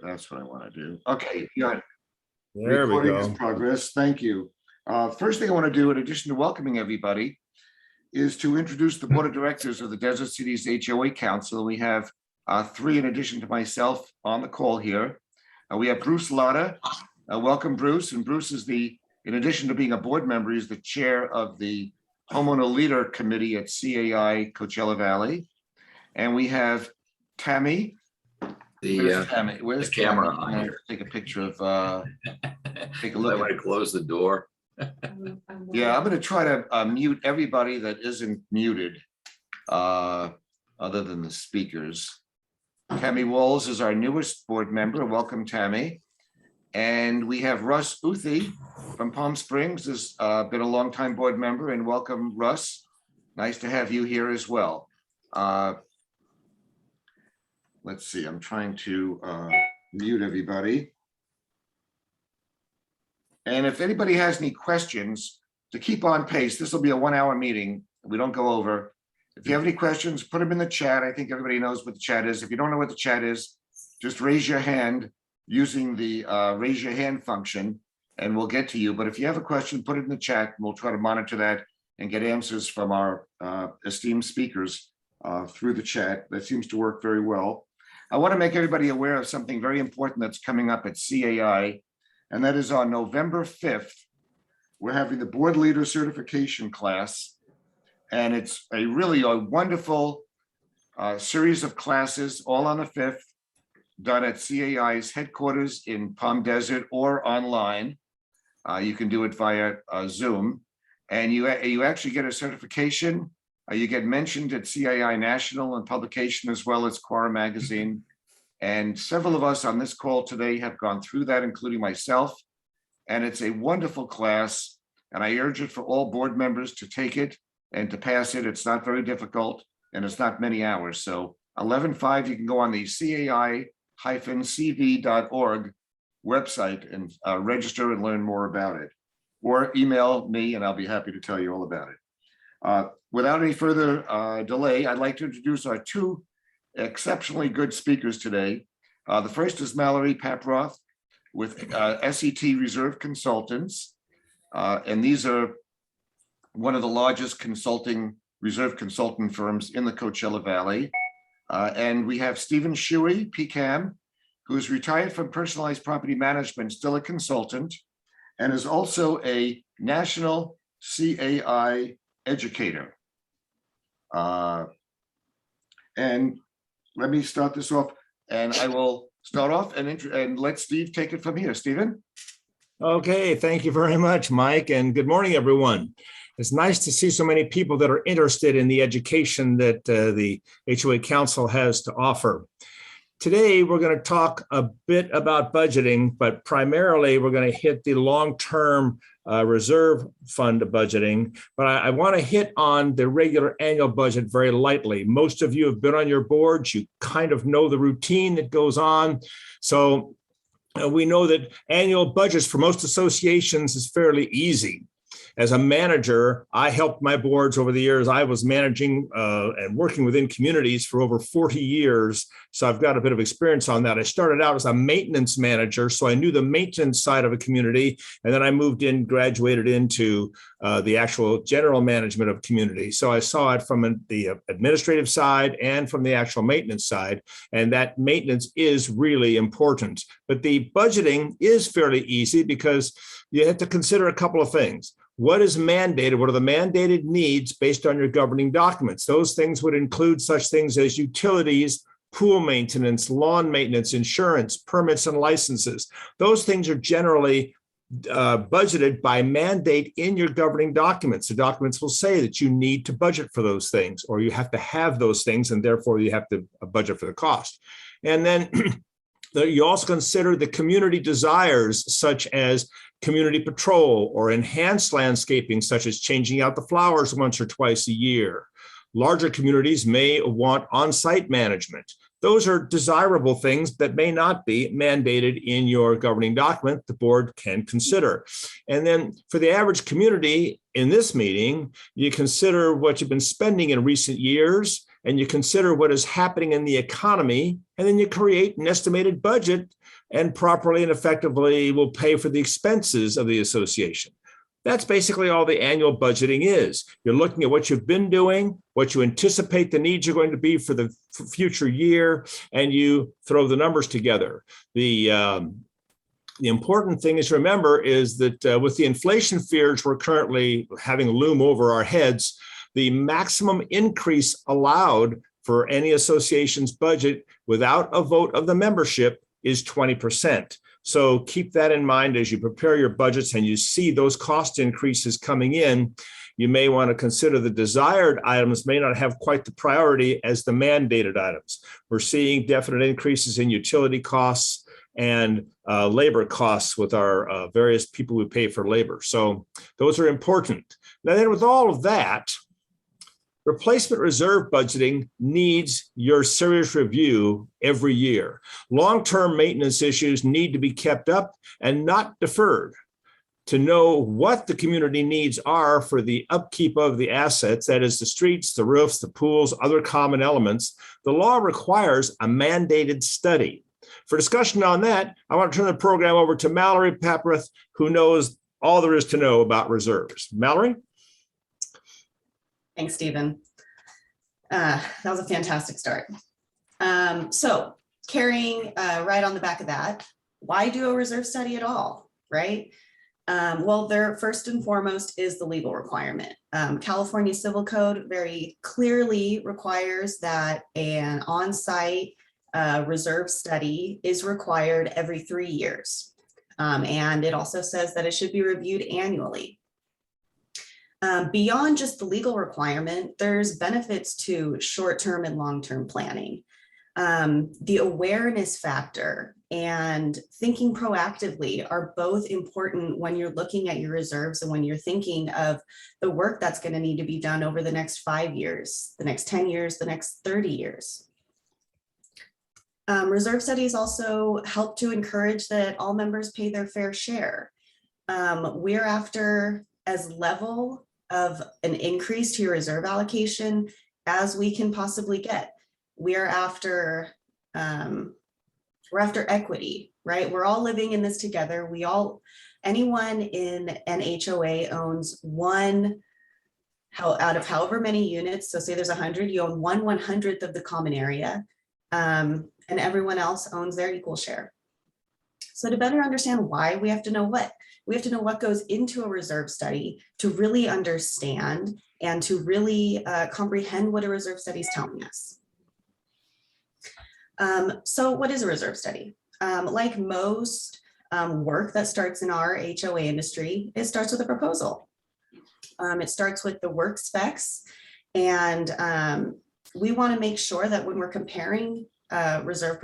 That's what I want to do. Okay, good. There we Recording is go. progress. Thank you. First thing I want to do, in addition to welcoming everybody, is to introduce the board of directors of the Desert Cities HOA Council. We have three in addition to myself on the call here. We have Bruce Latta. Welcome, Bruce. And Bruce is in addition to being a board member, he's the chair of the Homeowner Leader Committee at CAI Coachella Valley. And we have Tammy. Where's the camera Tammy? on I'm gonna here. take a picture of, take a look. I want to close the door. Yeah, I'm gonna try to mute everybody that isn't muted, other than the speakers. Tammy Walls is our newest board member. Welcome, Tammy. And we have Russ Uthi from Palm Springs, has been a longtime board member, and welcome, Russ. Nice to have you here as well. Let's see, I'm trying to mute everybody. And if anybody has any questions, to keep on pace, this will be a 1-hour meeting. We don't go over. If you have any questions, put them in the chat. I think everybody knows what the chat is. If you don't know what the chat is, just raise your hand using the raise your hand function and we'll get to you. But if you have a question, put it in the chat and we'll try to monitor that and get answers from our esteemed speakers through the chat. That seems to work very well. I want to make everybody aware of something very important that's coming up at CAI, and that is on November 5th. We're having the board leader certification class, and it's a really wonderful series of classes all on the 5th, done at CAI's headquarters in Palm Desert or online. You can do it via Zoom, and you actually get a certification. You get mentioned at CAI National and publication as well as Quora Magazine. And several of us on this call today have gone through that, including myself. And it's a wonderful class. And I urge it for all board members to take it and to pass it. It's not very difficult and it's not many hours. So 11/5, you can go on the CAI-CV.org website and register and learn more about it. Or email me and I'll be happy to tell you all about it. Without any further delay, I'd like to introduce our two exceptionally good speakers today. The first is Mallory Paproth with SET Reserve Consultants. And these are one of the largest reserve consultant firms in the Coachella Valley. And we have Stephen Shuey, PCAM, who's retired from personalized property management, still a consultant, and is also a national CAI educator. And let me start this off, and I will start off and let Steve take it from here. Stephen? Okay, thank you very much, Mike, and good morning, everyone. It's nice to see so many people that are interested in the education that the HOA Council has to offer. Today, we're going to talk a bit about budgeting, but primarily we're going to hit the long-term reserve fund budgeting. But I want to hit on the regular annual budget very lightly. Most of you have been on your boards. You kind of know the routine that goes on. So we know that annual budgets for most associations is fairly easy. As a manager, I helped my boards over the years. I was managing and working within communities for over 40 years. So I've got a bit of experience on that. I started out as a maintenance manager, so I knew the maintenance side of a community. And then I moved in, graduated into the actual general management of community. So I saw it from the administrative side and from the actual maintenance side. And that maintenance is really important. But the budgeting is fairly easy because you have to consider a couple of things. What is mandated? What are the mandated needs based on your governing documents? Those things would include such things as utilities, pool maintenance, lawn maintenance, insurance, permits, and licenses. Those things are generally budgeted by mandate in your governing documents. The documents will say that you need to budget for those things, or you have to have those things, and therefore you have to budget for the cost. And then you also consider the community desires, such as community patrol or enhanced landscaping, such as changing out the flowers once or twice a year. Larger communities may want on-site management. Those are desirable things that may not be mandated in your governing document. The board can consider. And then for the average community in this meeting, you consider what you've been spending in recent years and you consider what is happening in the economy, and then you create an estimated budget and properly and effectively will pay for the expenses of the association. That's basically all the annual budgeting is. You're looking at what you've been doing, what you anticipate the needs are going to be for the future year, and you throw the numbers together. The important thing is to remember is that with the inflation fears we're currently having loom over our heads, the maximum increase allowed for any association's budget without a vote of the membership is 20%. So keep that in mind as you prepare your budgets and you see those cost increases coming in. You may want to consider the desired items may not have quite the priority as the mandated items. We're seeing definite increases in utility costs and labor costs with our various people who pay for labor. So those are important. Now then, with all of that, replacement reserve budgeting needs your serious review every year. Long-term maintenance issues need to be kept up and not deferred. To know what the community needs are for the upkeep of the assets, that is the streets, the roofs, the pools, other common elements, the law requires a mandated study. For discussion on that, I want to turn the program over to Mallory Paproth, who knows all there is to know about reserves. Mallory? Thanks, Stephen. That was a fantastic start. So carrying right on the back of that, why do a reserve study at all, right? Well, there first and foremost is the legal requirement. California Civil Code very clearly requires that an on-site reserve study is required every 3 years. And it also says that it should be reviewed annually. Beyond just the legal requirement, there's benefits to short-term and long-term planning. The awareness factor and thinking proactively are both important when you're looking at your reserves and when you're thinking of the work that's going to need to be done over the next 5 years, the next 10 years, the next 30 years. Reserve studies also help to encourage that all members pay their fair share. We're after as level of an increase to your reserve allocation as we can possibly get. We're after equity, right? We're all living in this together. Anyone in an HOA owns one, out of however many units, so say there's 100, you own 1/100th of the common area, and everyone else owns their equal share. So to better understand why, we have to know what goes into a reserve study to really understand and to really comprehend what a reserve study is telling us. So what is a reserve study? Like most work that starts in our HOA industry, it starts with a proposal. It starts with the work specs, and we want to make sure that when we're comparing reserve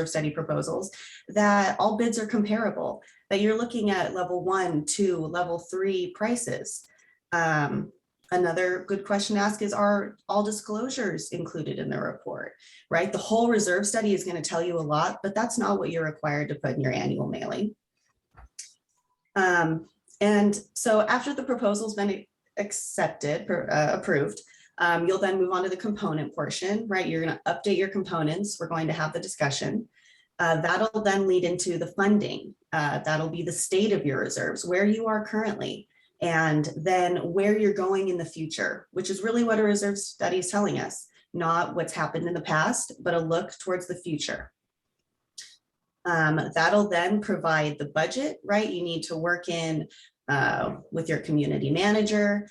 study proposals, that all bids are comparable, that you're looking at level 1, 2, level 3 prices. Another good question to ask is, are all disclosures included in the report, right? The whole reserve study is going to tell you a lot, but that's not what you're required to put in your annual mailing. And so after the proposal's been accepted, approved, you'll then move on to the component portion, right? You're going to update your components. We're going to have the discussion. That'll then lead into the funding. That'll be the state of your reserves, where you are currently, and then where you're going in the future, which is really what a reserve study is telling us, not what's happened in the past, but a look towards the future. That'll then provide the budget, right? You need to work in with your community manager,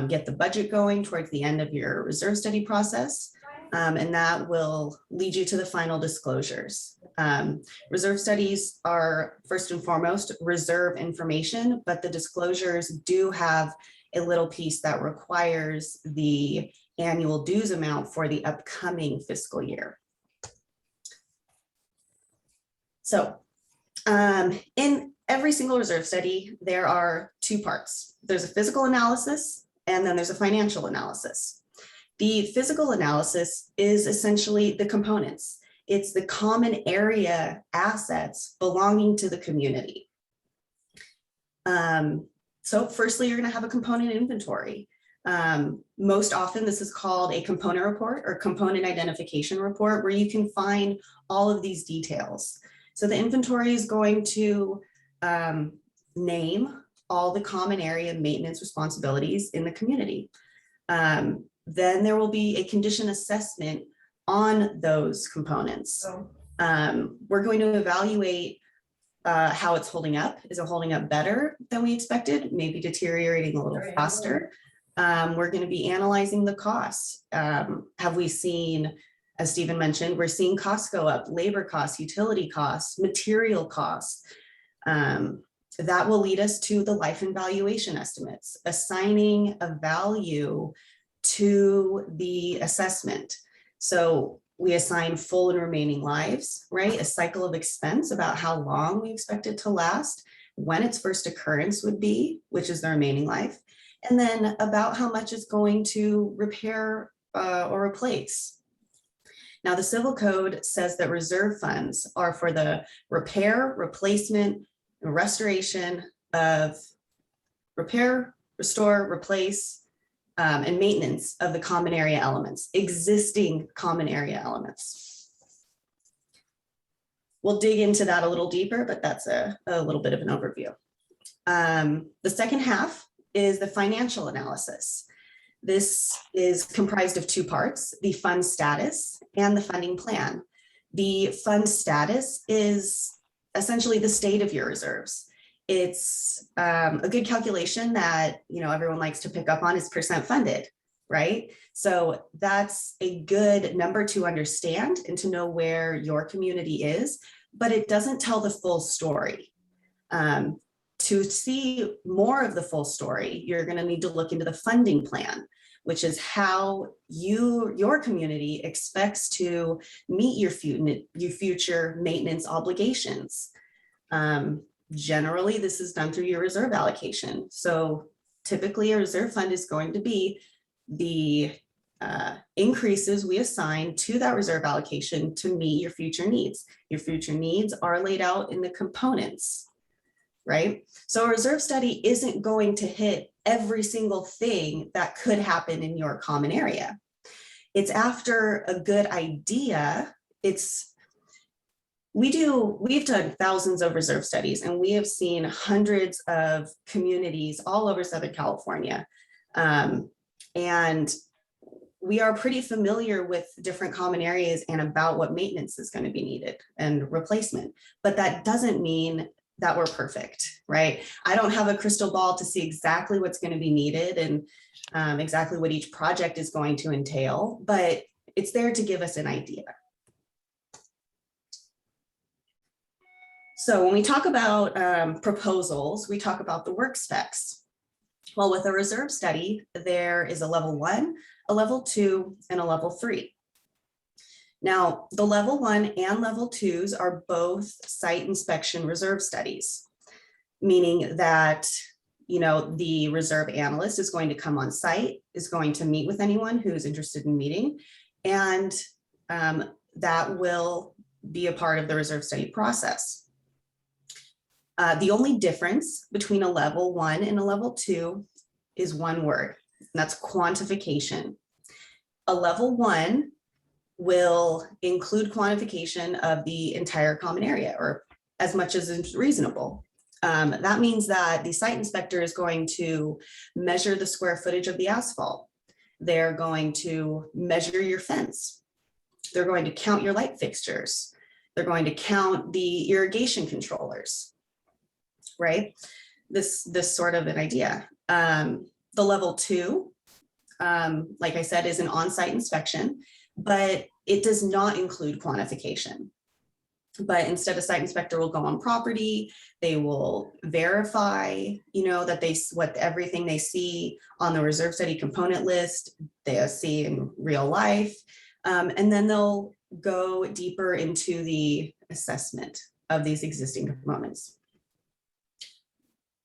get the budget going towards the end of your reserve study process, and that will lead you to the final disclosures. Reserve studies are first and foremost reserve information, but the disclosures do have a little piece that requires the annual dues amount for the upcoming fiscal year. So in every single reserve study, there are 2 parts. There's a physical analysis, and then there's a financial analysis. The physical analysis is essentially the components. It's the common area assets belonging to the community. So firstly, you're going to have a component inventory. Most often, this is called a component report or component identification report, where you can find all of these details. So the inventory is going to name all the common area maintenance responsibilities in the community. Then there will be a condition assessment on those components. We're going to evaluate how it's holding up. Is it holding up better than we expected? Maybe deteriorating a little faster. We're going to be analyzing the costs. Have we seen, as Stephen mentioned, we're seeing costs go up, labor costs, utility costs, material costs. That will lead us to the life and valuation estimates, assigning a value to the assessment. So we assign full and remaining lives, right? A cycle of expense about how long we expect it to last, when its first occurrence would be, which is the remaining life, and then about how much it's going to repair or replace. Now, the Civil Code says that reserve funds are for the repair, replacement, and restoration of repair, restore, replace, and maintenance of the common area elements, existing common area elements. We'll dig into that a little deeper, but that's a little bit of an overview. The second half is the financial analysis. This is comprised of two parts, the fund status and the funding plan. The fund status is essentially the state of your reserves. It's a good calculation that everyone likes to pick up on is percent funded, right? So that's a good number to understand and to know where your community is, but it doesn't tell the full story. To see more of the full story, you're going to need to look into the funding plan, which is how your community expects to meet your future maintenance obligations. Generally, this is done through your reserve allocation. So typically a reserve fund is going to be the increases we assign to that reserve allocation to meet your future needs. Your future needs are laid out in the components, right? So a reserve study isn't going to hit every single thing that could happen in your common area. It's after a good idea. We've done thousands of reserve studies, and we have seen hundreds of communities all over Southern California. And we are pretty familiar with different common areas and about what maintenance is going to be needed and replacement, but that doesn't mean that we're perfect, right? I don't have a crystal ball to see exactly what's going to be needed and exactly what each project is going to entail, but it's there to give us an idea. So when we talk about proposals, we talk about the work specs. Well, with a reserve study, there is a level 1, a level 2, and a level 3. Now, the level 1 and level 2s are both site inspection reserve studies, meaning that the reserve analyst is going to come on site, is going to meet with anyone who's interested in meeting, and that will be a part of the reserve study process. The only difference between a level 1 and a level 2 is one word, and that's quantification. A level 1 will include quantification of the entire common area, or as much as is reasonable. That means that the site inspector is going to measure the square footage of the asphalt. They're going to measure your fence. They're going to count your light fixtures. They're going to count the irrigation controllers, right? This sort of an idea. The level 2, like I said, is an on-site inspection, but it does not include quantification. But instead, a site inspector will go on property. They will verify, that everything they see on the reserve study component list, they'll see in real life. And then they'll go deeper into the assessment of these existing components.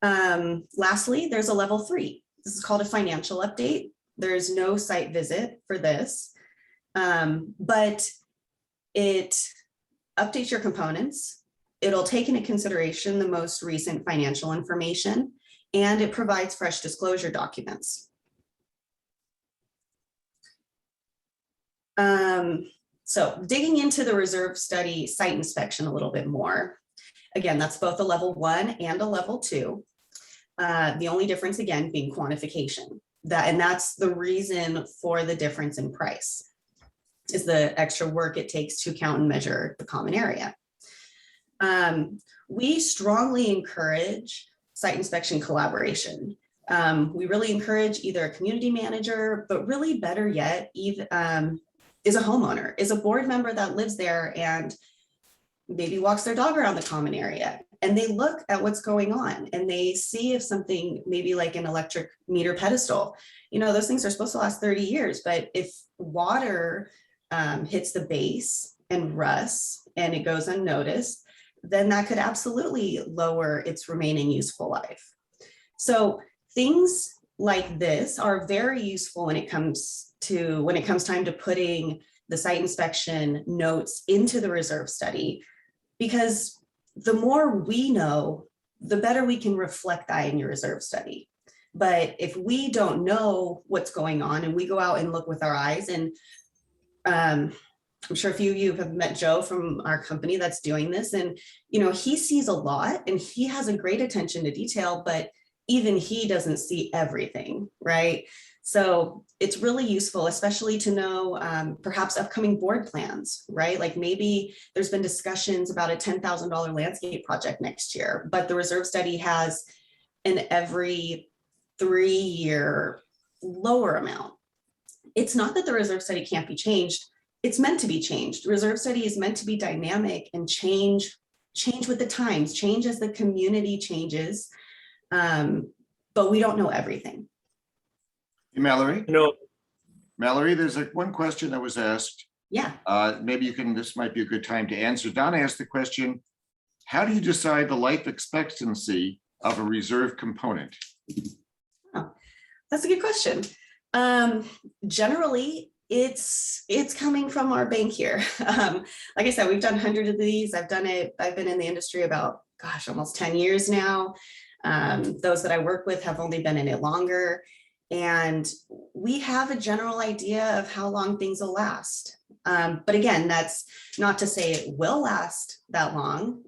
Lastly, there's a level 3. This is called a financial update. There's no site visit for this, but it updates your components. It'll take into consideration the most recent financial information, and it provides fresh disclosure documents. So digging into the reserve study site inspection a little bit more. Again, that's both a level 1 and a level 2. The only difference again being quantification. That's the reason for the difference in price, is the extra work it takes to count and measure the common area. We strongly encourage site inspection collaboration. We really encourage either a community manager, but really better yet, even is a homeowner, is a board member that lives there and maybe walks their dog around the common area, and they look at what's going on and they see if something, maybe like an electric meter pedestal, those things are supposed to last 30 years, but if water hits the base and rusts and it goes unnoticed, then that could absolutely lower its remaining useful life. So things like this are very useful when it comes time to putting the site inspection notes into the reserve study, because the more we know, the better we can reflect that in your reserve study. But if we don't know what's going on and we go out and look with our eyes, and I'm sure a few of you have met Joe from our company that's doing this, and he sees a lot and he has a great attention to detail, but even he doesn't see everything, right? So it's really useful, especially to know perhaps upcoming board plans, right? Like maybe there's been discussions about a $10,000 landscape project next year, but the reserve study has an every 3-year lower amount. It's not that the reserve study can't be changed. It's meant to be changed. Reserve study is meant to be dynamic and change with the times, change as the community changes. But we don't know everything. Hey, Mallory, No, Mallory, there's one question that was asked. Yeah. Maybe this might be a good time to answer. Donna asked the question, how do you decide the life expectancy of a reserve component? Oh, that's a good question. Generally, it's coming from our bank here. Like I said, we've done hundreds of these. I've been in the industry about, almost 10 years now. Those that I work with have only been in it longer. And we have a general idea of how long things will last. But again, that's not to say it will last that long.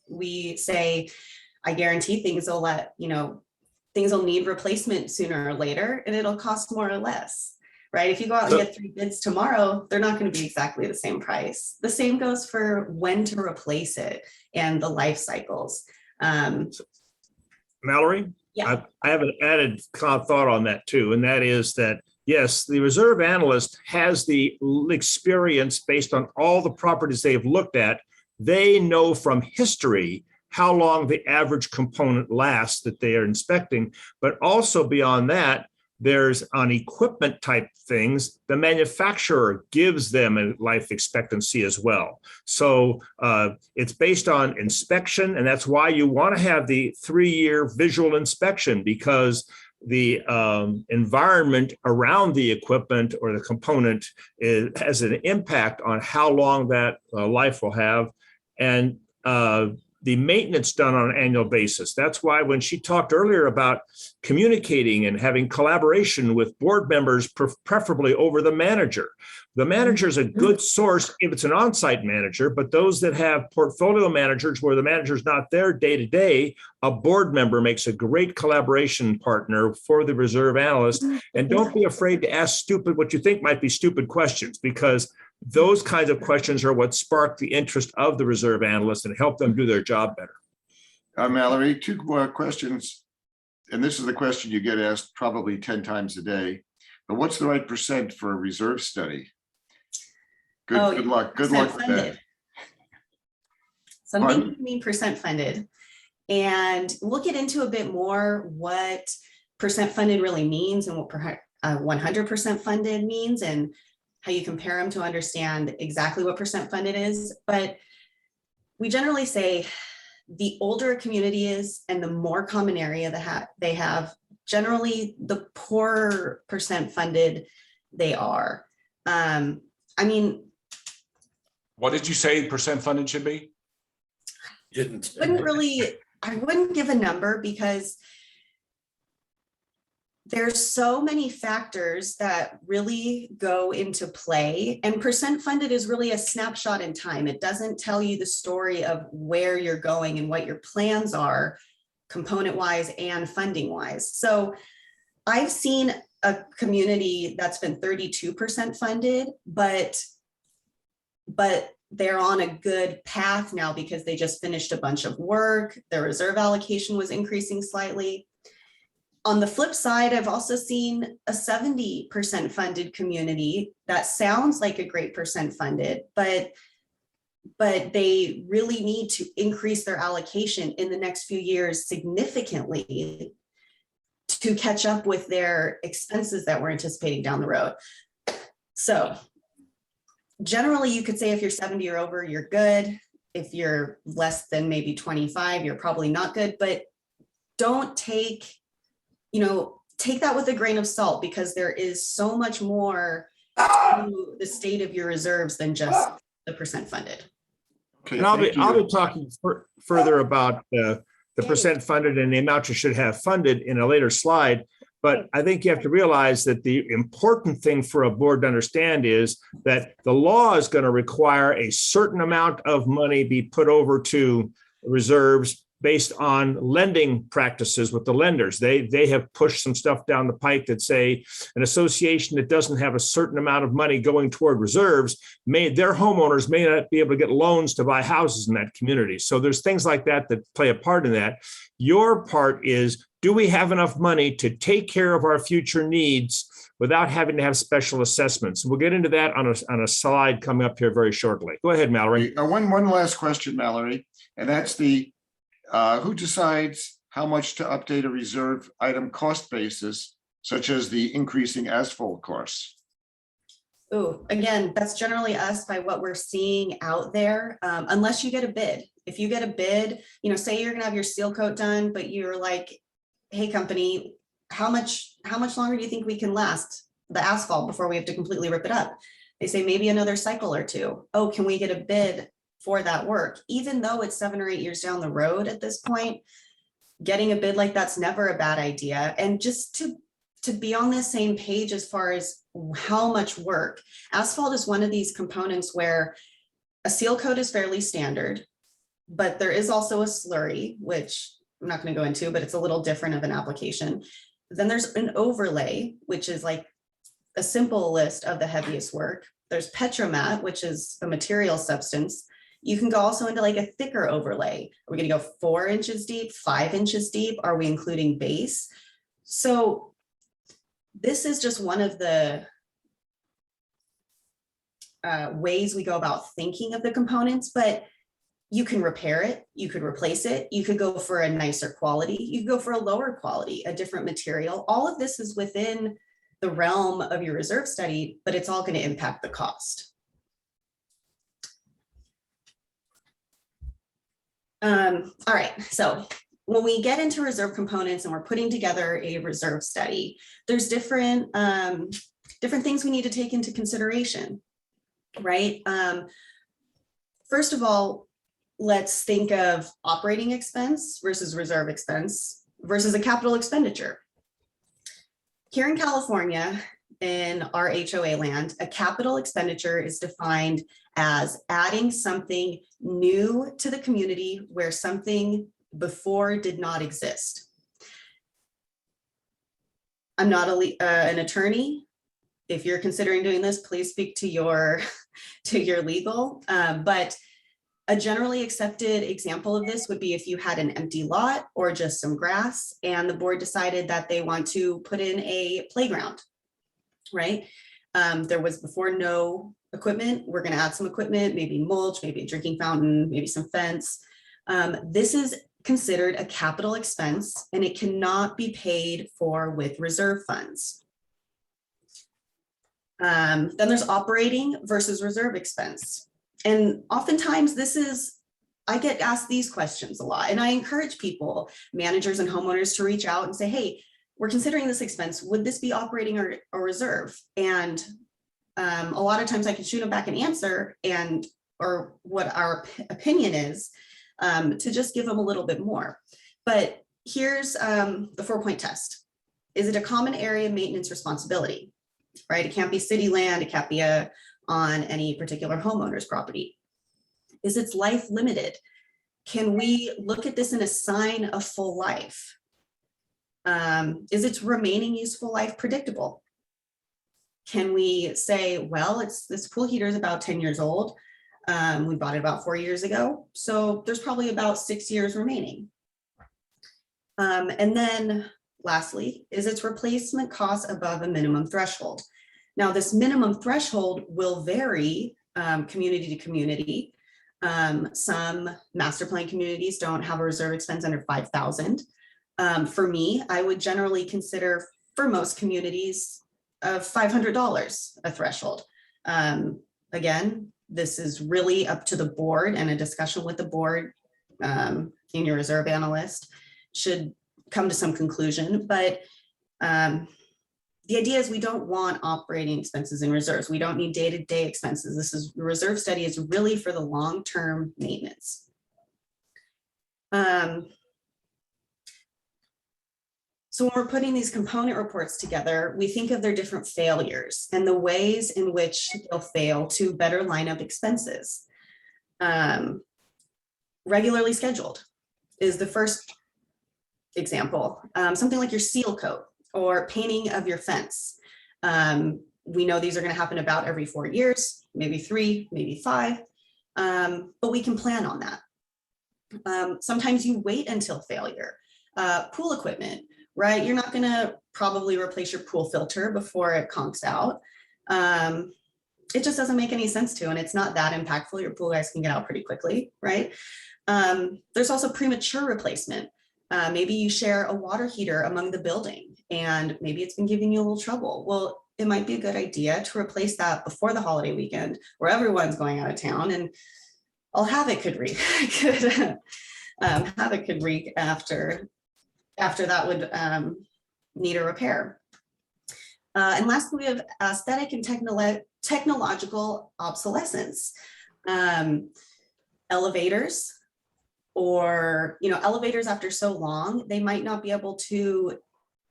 We say, I guarantee things will need replacement sooner or later, and it'll cost more or less, right? If you go out and get 3 bids tomorrow, they're not going to be exactly the same price. The same goes for when to replace it and the life cycles. Mallory? Yeah. I have an added thought on that too, and that is that, yes, the reserve analyst has the experience based on all the properties they've looked at. They know from history how long the average component lasts that they are inspecting, but also beyond that, there's on equipment type things, the manufacturer gives them a life expectancy as well. So it's based on inspection, and that's why you want to have the 3-year visual inspection, because the environment around the equipment or the component has an impact on how long that life will have. And the maintenance done on an annual basis. That's why when she talked earlier about communicating and having collaboration with board members, preferably over the manager is a good source if it's an on-site manager, but those that have portfolio managers where the manager's not there day to day, a board member makes a great collaboration partner for the reserve analyst. And don't be afraid to ask what you think might be stupid questions, because those kinds of questions are what spark the interest of the reserve analyst and help them do their job better. Mallory, 2 more questions. And this is the question you get asked probably 10 times a day. But what's the right percent for a reserve study? Good luck. Good luck with that. Something you mean percent funded. And we'll get into a bit more what percent funded really means and what 100% funded means, and how you compare them to understand exactly what percent funded is. But we generally say the older a community is and the more common area they have, generally the poorer percent funded they are. What did you say percent funded should be? I wouldn't give a number, because There's so many factors that really go into play, and percent funded is really a snapshot in time. It doesn't tell you the story of where you're going and what your plans are, component wise and funding wise. So I've seen a community that's been 32% funded, but they're on a good path now because they just finished a bunch of work. Their reserve allocation was increasing slightly. On the flip side, I've also seen a 70% funded community that sounds like a great percent funded, but they really need to increase their allocation in the next few years significantly to catch up with their expenses that we're anticipating down the road. So generally, you could say if you're 70 or over, you're good. If you're less than maybe 25, you're probably not good, but don't take that with a grain of salt, because there is so much more to the state of your reserves than just the percent funded. Okay, And I'll thank be you. talking further about the percent funded and the amount you should have funded in a later slide. But I think you have to realize that the important thing for a board to understand is that the law is going to require a certain amount of money be put over to reserves based on lending practices with the lenders. They have pushed some stuff down the pike that say an association that doesn't have a certain amount of money going toward reserves, their homeowners may not be able to get loans to buy houses in that community. So there's things like that that play a part in that. Your part is, do we have enough money to take care of our future needs without having to have special assessments? We'll get into that on a slide coming up here very shortly. Go ahead, Mallory. One last question, Mallory, and that's who decides how much to update a reserve item cost basis, such as the increasing asphalt costs? Oh, again, that's generally us by what we're seeing out there, unless you get a bid. If you get a bid, say you're gonna have your seal coat done, but you're like, hey, company, how much longer do you think we can last the asphalt before we have to completely rip it up? They say maybe another cycle or two. Oh, can we get a bid for that work? Even though it's 7 or 8 years down the road at this point, getting a bid like that's never a bad idea. And just to be on the same page as far as how much work. Asphalt is one of these components where a seal coat is fairly standard, but there is also a slurry, which I'm not going to go into, but it's a little different of an application. Then there's an overlay, which is like a simple list of the heaviest work. There's petromat, which is a material substance. You can go also into like a thicker overlay. Are we going to go 4 inches deep, 5 inches deep? Are we including base? So this is just one of the ways we go about thinking of the components, but you can repair it, you could replace it, you could go for a nicer quality, you could go for a lower quality, a different material. All of this is within the realm of your reserve study, but it's all going to impact the cost. All right, so when we get into reserve components and we're putting together a reserve study, there's different things we need to take into consideration, right? First of all, let's think of operating expense versus reserve expense versus a capital expenditure. Here in California, in our HOA land, a capital expenditure is defined as adding something new to the community where something before did not exist. I'm not an attorney. If you're considering doing this, please speak to your legal, but a generally accepted example of this would be if you had an empty lot or just some grass and the board decided that they want to put in a playground, right? There was before no equipment. We're going to add some equipment, maybe mulch, maybe a drinking fountain, maybe some fence. This is considered a capital expense and it cannot be paid for with reserve funds. Then there's operating versus reserve expense. And oftentimes I get asked these questions a lot, and I encourage people, managers and homeowners, to reach out and say, hey, we're considering this expense. Would this be operating or reserve? And a lot of times I can shoot them back an answer or what our opinion is to just give them a little bit more. But here's the 4-point test. is it a common area maintenance responsibility, right? It can't be city land, it can't be on any particular homeowner's property. Is its life limited? Can we look at this and assign a full life? Is its remaining useful life predictable? Can we say, well, this pool heater is about 10 years old. We bought it about 4 years ago. So there's probably about 6 years remaining. And then lastly, is its replacement cost above a minimum threshold? Now, this minimum threshold will vary community to community. Some master plan communities don't have a reserve expense under 5,000. For me, I would generally consider, for most communities, $500 a threshold. Again, this is really up to the board, and a discussion with the board, senior reserve analyst, should come to some conclusion. But the idea is we don't want operating expenses in reserves. We don't need day-to-day expenses. The reserve study is really for the long-term maintenance. So when we're putting these component reports together, we think of their different failures and the ways in which they'll fail to better line up expenses. Regularly scheduled is the first example. Something like your seal coat or painting of your fence. We know these are going to happen about every 4 years, maybe 3, maybe 5, but we can plan on that. Sometimes you wait until failure. Pool equipment, right? You're not going to probably replace your pool filter before it conks out. It just doesn't make any sense to, and it's not that impactful. Your pool guys can get out pretty quickly, right? There's also premature replacement. Maybe you share a water heater among the building and maybe it's been giving you a little trouble. Well, it might be a good idea to replace that before the holiday weekend where everyone's going out of town, and havoc could wreak after that would need a repair. And lastly, we have aesthetic and technological obsolescence. Elevators, or elevators after so long, they might not be able to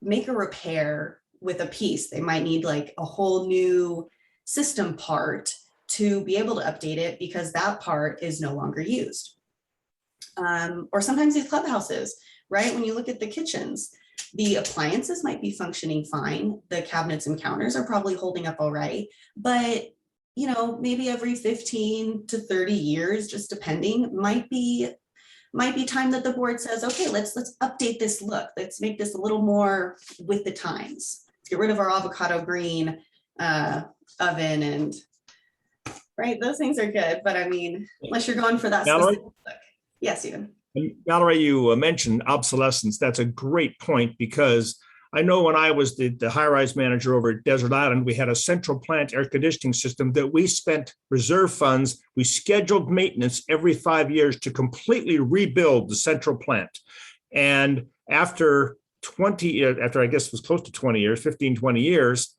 make a repair with a piece. They might need like a whole new system part to be able to update it because that part is no longer used. Or sometimes these clubhouses, right? When you look at the kitchens, the appliances might be functioning fine. The cabinets and counters are probably holding up all right, but maybe every 15 to 30 years, just depending, might be time that the board says, okay, let's update this look. Let's make this a little more with the times. Let's get rid of our avocado green oven, and right, those things are good. But I mean, unless you're going for that specific look. Yes, Stephen. Valerie, you mentioned obsolescence. That's a great point, because I know when I was the high-rise manager over at Desert Island, we had a central plant air conditioning system that we spent reserve funds. We scheduled maintenance every 5 years to completely rebuild the central plant. And after I guess it was close to 20 years, 15, 20 years,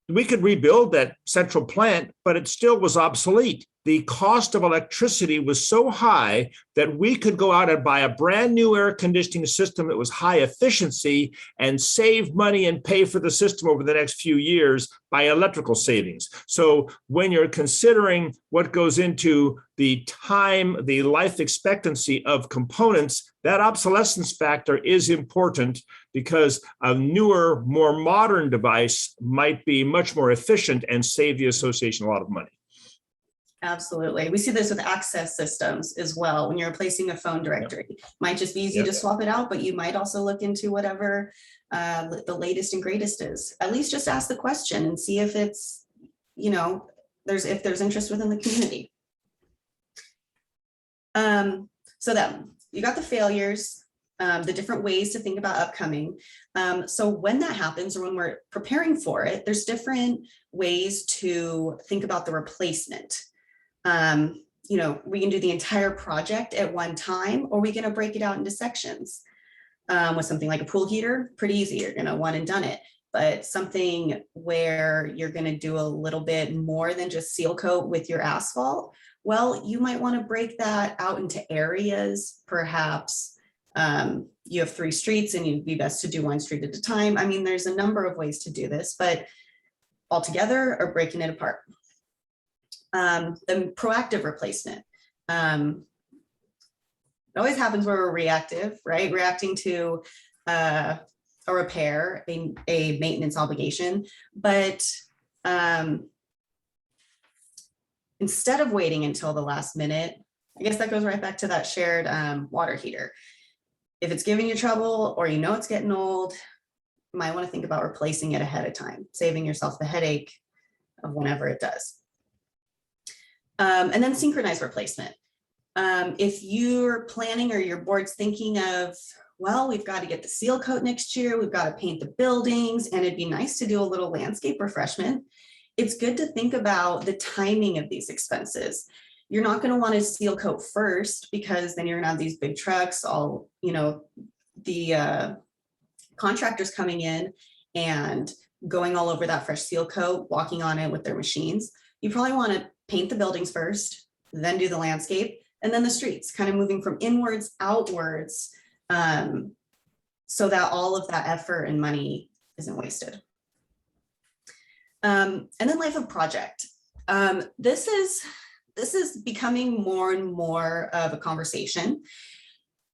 we could rebuild that central plant, but it still was obsolete. The cost of electricity was so high that we could go out and buy a brand new air conditioning system that was high efficiency and save money and pay for the system over the next few years by electrical savings. So when you're considering what goes into the time, the life expectancy of components, that obsolescence factor is important, because a newer, more modern device might be much more efficient and save the association a lot of money. Absolutely. We see this with access systems as well. When you're replacing a phone directory, it might just be easy to swap it out, but you might also look into whatever the latest and greatest is. At least just ask the question and see if it's, if there's interest within the community. So then you got the failures, the different ways to think about upcoming. So when that happens, or when we're preparing for it, there's different ways to think about the replacement. We can do the entire project at one time, or we're going to break it out into sections. With something like a pool heater, pretty easy. You're going to one and done it. But something where you're going to do a little bit more than just seal coat with your asphalt, well, you might want to break that out into areas, perhaps You have 3 streets and you'd be best to do 1 street at a time. I mean, there's a number of ways to do this, but all together or breaking it apart. The proactive replacement. It always happens where we're reactive, right? Reacting to a repair, a maintenance obligation, but instead of waiting until the last minute, I guess that goes right back to that shared water heater. If it's giving you trouble or you know it's getting old, you might want to think about replacing it ahead of time, saving yourself the headache of whenever it does. And then synchronized replacement. If you're planning or your board's thinking of, well, we've got to get the seal coat next year, we've got to paint the buildings, and it'd be nice to do a little landscape refreshment, it's good to think about the timing of these expenses. You're not going to want to seal coat first because then you're going to have these big trucks, all, you know, the contractors coming in and going all over that fresh seal coat, walking on it with their machines. You probably want to paint the buildings first, then do the landscape, and then the streets, kind of moving from inwards outwards, so that all of that effort and money isn't wasted. And then life of project. This is becoming more and more of a conversation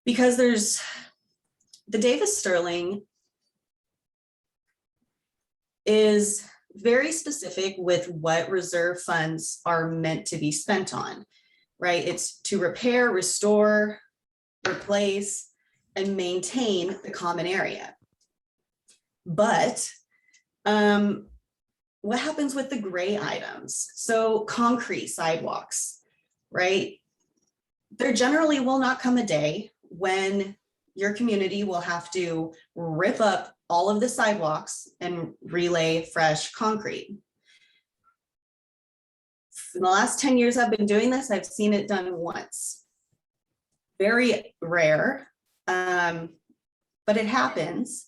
because there's the Davis Sterling is very specific with what reserve funds are meant to be spent on, right? It's to repair, restore, replace, and maintain the common area. But what happens with the gray items? So concrete sidewalks, right? There generally will not come a day when your community will have to rip up all of the sidewalks and relay fresh concrete. In the last 10 years I've been doing this, I've seen it done once. Very rare, but it happens.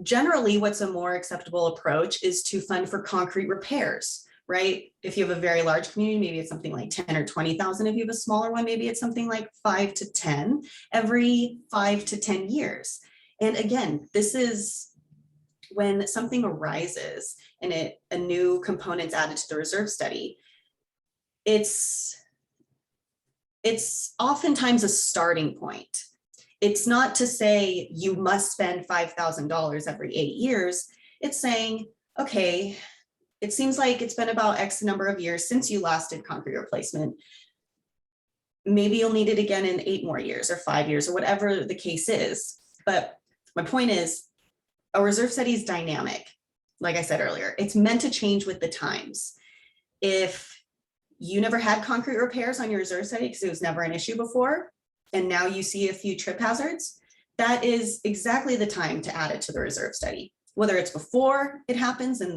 Generally, what's a more acceptable approach is to fund for concrete repairs, right? If you have a very large community, maybe it's something like 10 or 20,000. If you have a smaller one, maybe it's something like 5 to 10 every 5 to 10 years. And again, this is when something arises and a new component's added to the reserve study. It's oftentimes a starting point. It's not to say you must spend $5,000 every 8 years. It's saying, okay, it seems like it's been about X number of years since you last did concrete replacement. Maybe you'll need it again in 8 more years or 5 years or whatever the case is. But my point is, a reserve study is dynamic. Like I said earlier, it's meant to change with the times. If you never had concrete repairs on your reserve study because it was never an issue before, and now you see a few trip hazards, that is exactly the time to add it to the reserve study. Whether it's before it happens and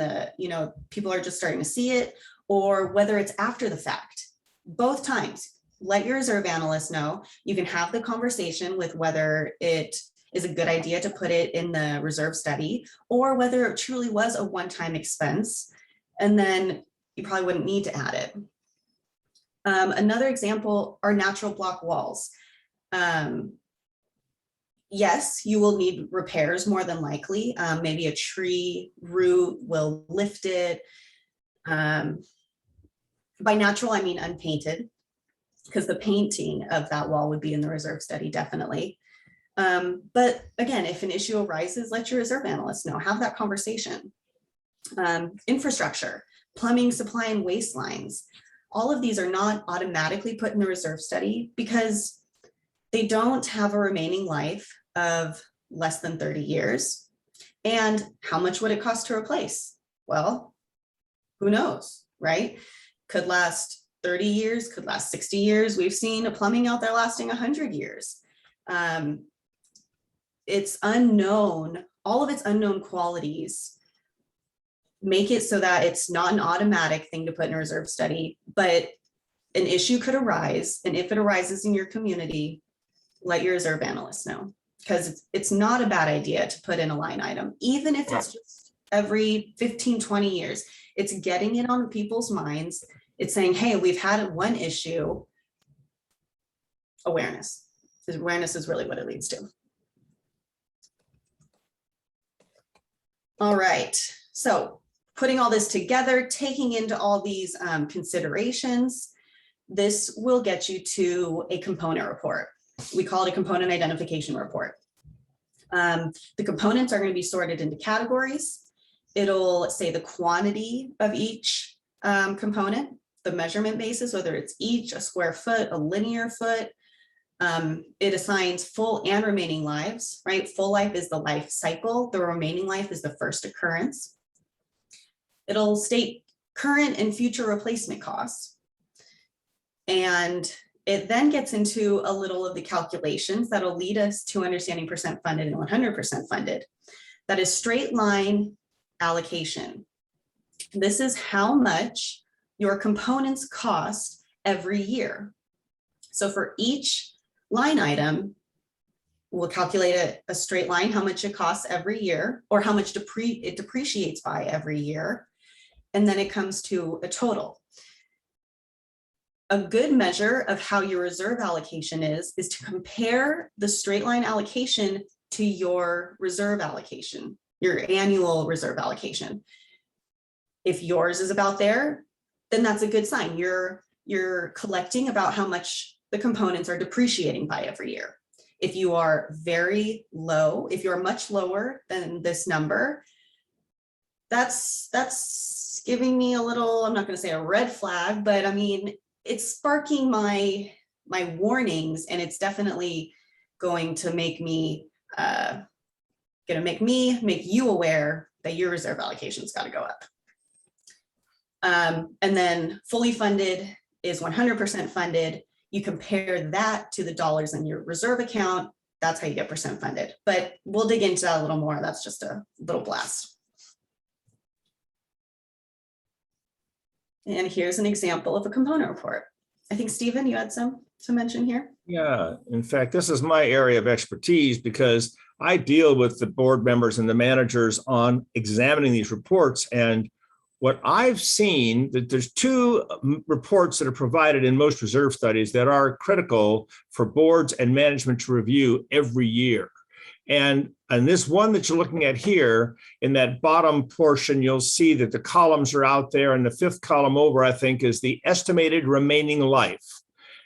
people are just starting to see it, or whether it's after the fact. Both times, let your reserve analyst know. You can have the conversation with whether it is a good idea to put it in the reserve study, or whether it truly was a one-time expense, and then you probably wouldn't need to add it. Another example are natural block walls. Yes, you will need repairs more than likely. Maybe a tree root will lift it. By natural, I mean unpainted, because the painting of that wall would be in the reserve study, definitely. But again, if an issue arises, let your reserve analyst know, have that conversation. Infrastructure, plumbing, supply, and waste lines. All of these are not automatically put in the reserve study because they don't have a remaining life of less than 30 years. And how much would it cost to replace? Well, who knows, right? Could last 30 years, could last 60 years. We've seen a plumbing out there lasting 100 years. It's unknown, all of its unknown qualities make it so that it's not an automatic thing to put in a reserve study, but an issue could arise. And if it arises in your community, let your reserve analyst know, because it's not a bad idea to put in a line item, even if it's just every 15, 20 years. It's getting it on people's minds. It's saying, hey, we've had one issue. Awareness. Awareness is really what it leads to. All right, so putting all this together, taking into all these considerations, this will get you to a component report. We call it a component identification report. The components are going to be sorted into categories. It'll say the quantity of each component, the measurement basis, whether it's each, a square foot, a linear foot. It assigns full and remaining lives, right? Full life is the life cycle. The remaining life is the first occurrence. It'll state current and future replacement costs. And it then gets into a little of the calculations that'll lead us to understanding percent funded and 100% funded. That is straight line allocation. This is how much your components cost every year. So for each line item, we'll calculate a straight line, how much it costs every year, or how much it depreciates by every year. And then it comes to a total. A good measure of how your reserve allocation is to compare the straight line allocation to your reserve allocation, your annual reserve allocation. If yours is about there, then that's a good sign. You're collecting about how much the components are depreciating by every year. If you are very low, if you're much lower than this number, that's giving me a little, I'm not going to say a red flag, but I mean, it's sparking my warnings, and it's definitely going to make me make you aware that your reserve allocation's got to go up. And then fully funded is 100% funded. You compare that to the dollars in your reserve account. That's how you get percent funded. But we'll dig into that a little more. That's just a little blast. And here's an example of a component report. I think, Stephen, you had some to mention here. Yeah, in fact, this is my area of expertise because I deal with the board members and the managers on examining these reports. And what I've seen, that there's two reports that are provided in most reserve studies that are critical for boards and management to review every year. And this one that you're looking at here, in that bottom portion, you'll see that the columns are out there, and the fifth column over, I think, is the estimated remaining life.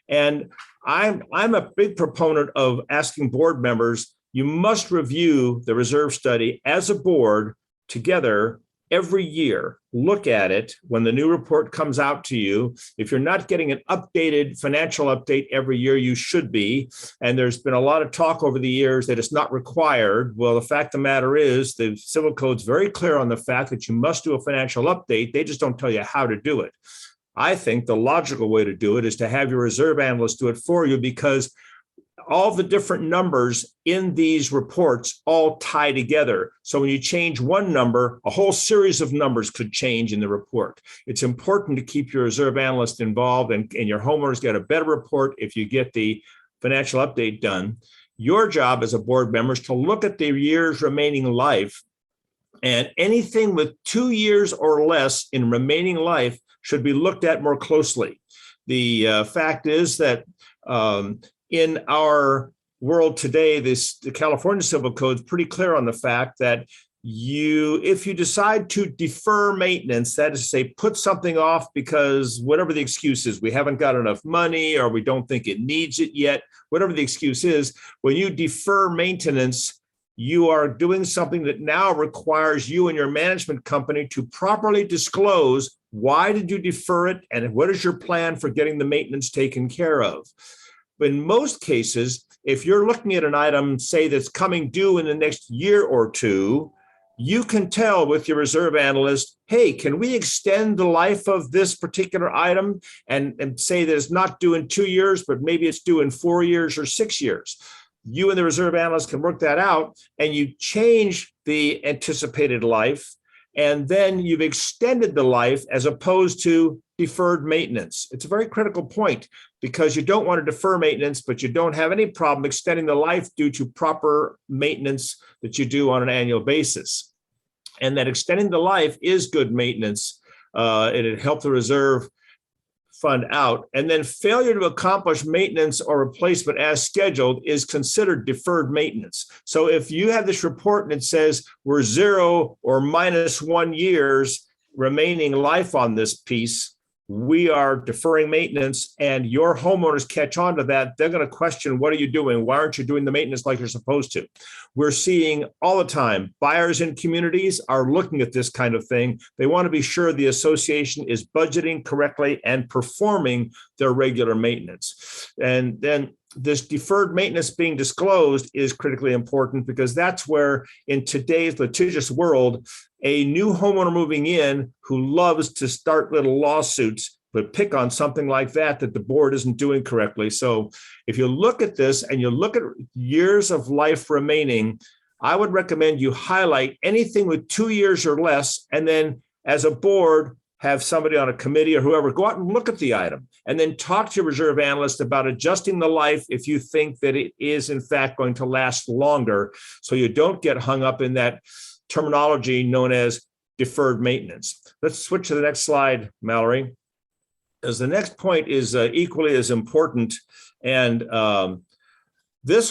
And I'm a big proponent of asking board members, you must review the reserve study as a board together every year. Look at it when the new report comes out to you. If you're not getting an updated financial update every year, you should be. And there's been a lot of talk over the years that it's not required. Well, the fact of the matter is the Civil Code's very clear on the fact that you must do a financial update. They just don't tell you how to do it. I think the logical way to do it is to have your reserve analyst do it for you, because all the different numbers in these reports all tie together. So when you change one number, a whole series of numbers could change in the report. It's important to keep your reserve analyst involved, and your homeowners get a better report if you get the financial update done. Your job as a board member is to look at the year's remaining life, and anything with 2 years or less in remaining life should be looked at more closely. The fact is that in our world today, the California Civil Code is pretty clear on the fact that if you decide to defer maintenance, that is to say, put something off because whatever the excuse is, we haven't got enough money or we don't think it needs it yet, whatever the excuse is, when you defer maintenance, you are doing something that now requires you and your management company to properly disclose why did you defer it and what is your plan for getting the maintenance taken care of. In most cases, if you're looking at an item, say, that's coming due in the next year or two, you can tell with your reserve analyst, hey, can we extend the life of this particular item and say that it's not due in 2 years, but maybe it's due in 4 years or 6 years. You and the reserve analyst can work that out, and you change the anticipated life, and then you've extended the life as opposed to deferred maintenance. It's a very critical point, because you don't want to defer maintenance, but you don't have any problem extending the life due to proper maintenance that you do on an annual basis. And that extending the life is good maintenance. It'll help the reserve fund out. And then failure to accomplish maintenance or replacement as scheduled is considered deferred maintenance. So if you have this report and it says we're 0 or -1 years remaining life on this piece, we are deferring maintenance, and your homeowners catch on to that, they're going to question, what are you doing? Why aren't you doing the maintenance like you're supposed to? We're seeing all the time, buyers in communities are looking at this kind of thing. They want to be sure the association is budgeting correctly and performing their regular maintenance. And then this deferred maintenance being disclosed is critically important, because that's where, in today's litigious world, a new homeowner moving in who loves to start little lawsuits but pick on something like that the board isn't doing correctly. So if you look at this and you look at years of life remaining, I would recommend you highlight anything with 2 years or less, and then as a board, have somebody on a committee or whoever go out and look at the item, and then talk to your reserve analyst about adjusting the life if you think that it is in fact going to last longer, so you don't get hung up in that terminology known as deferred maintenance. Let's switch to the next slide, Mallory, as the next point is equally as important. And this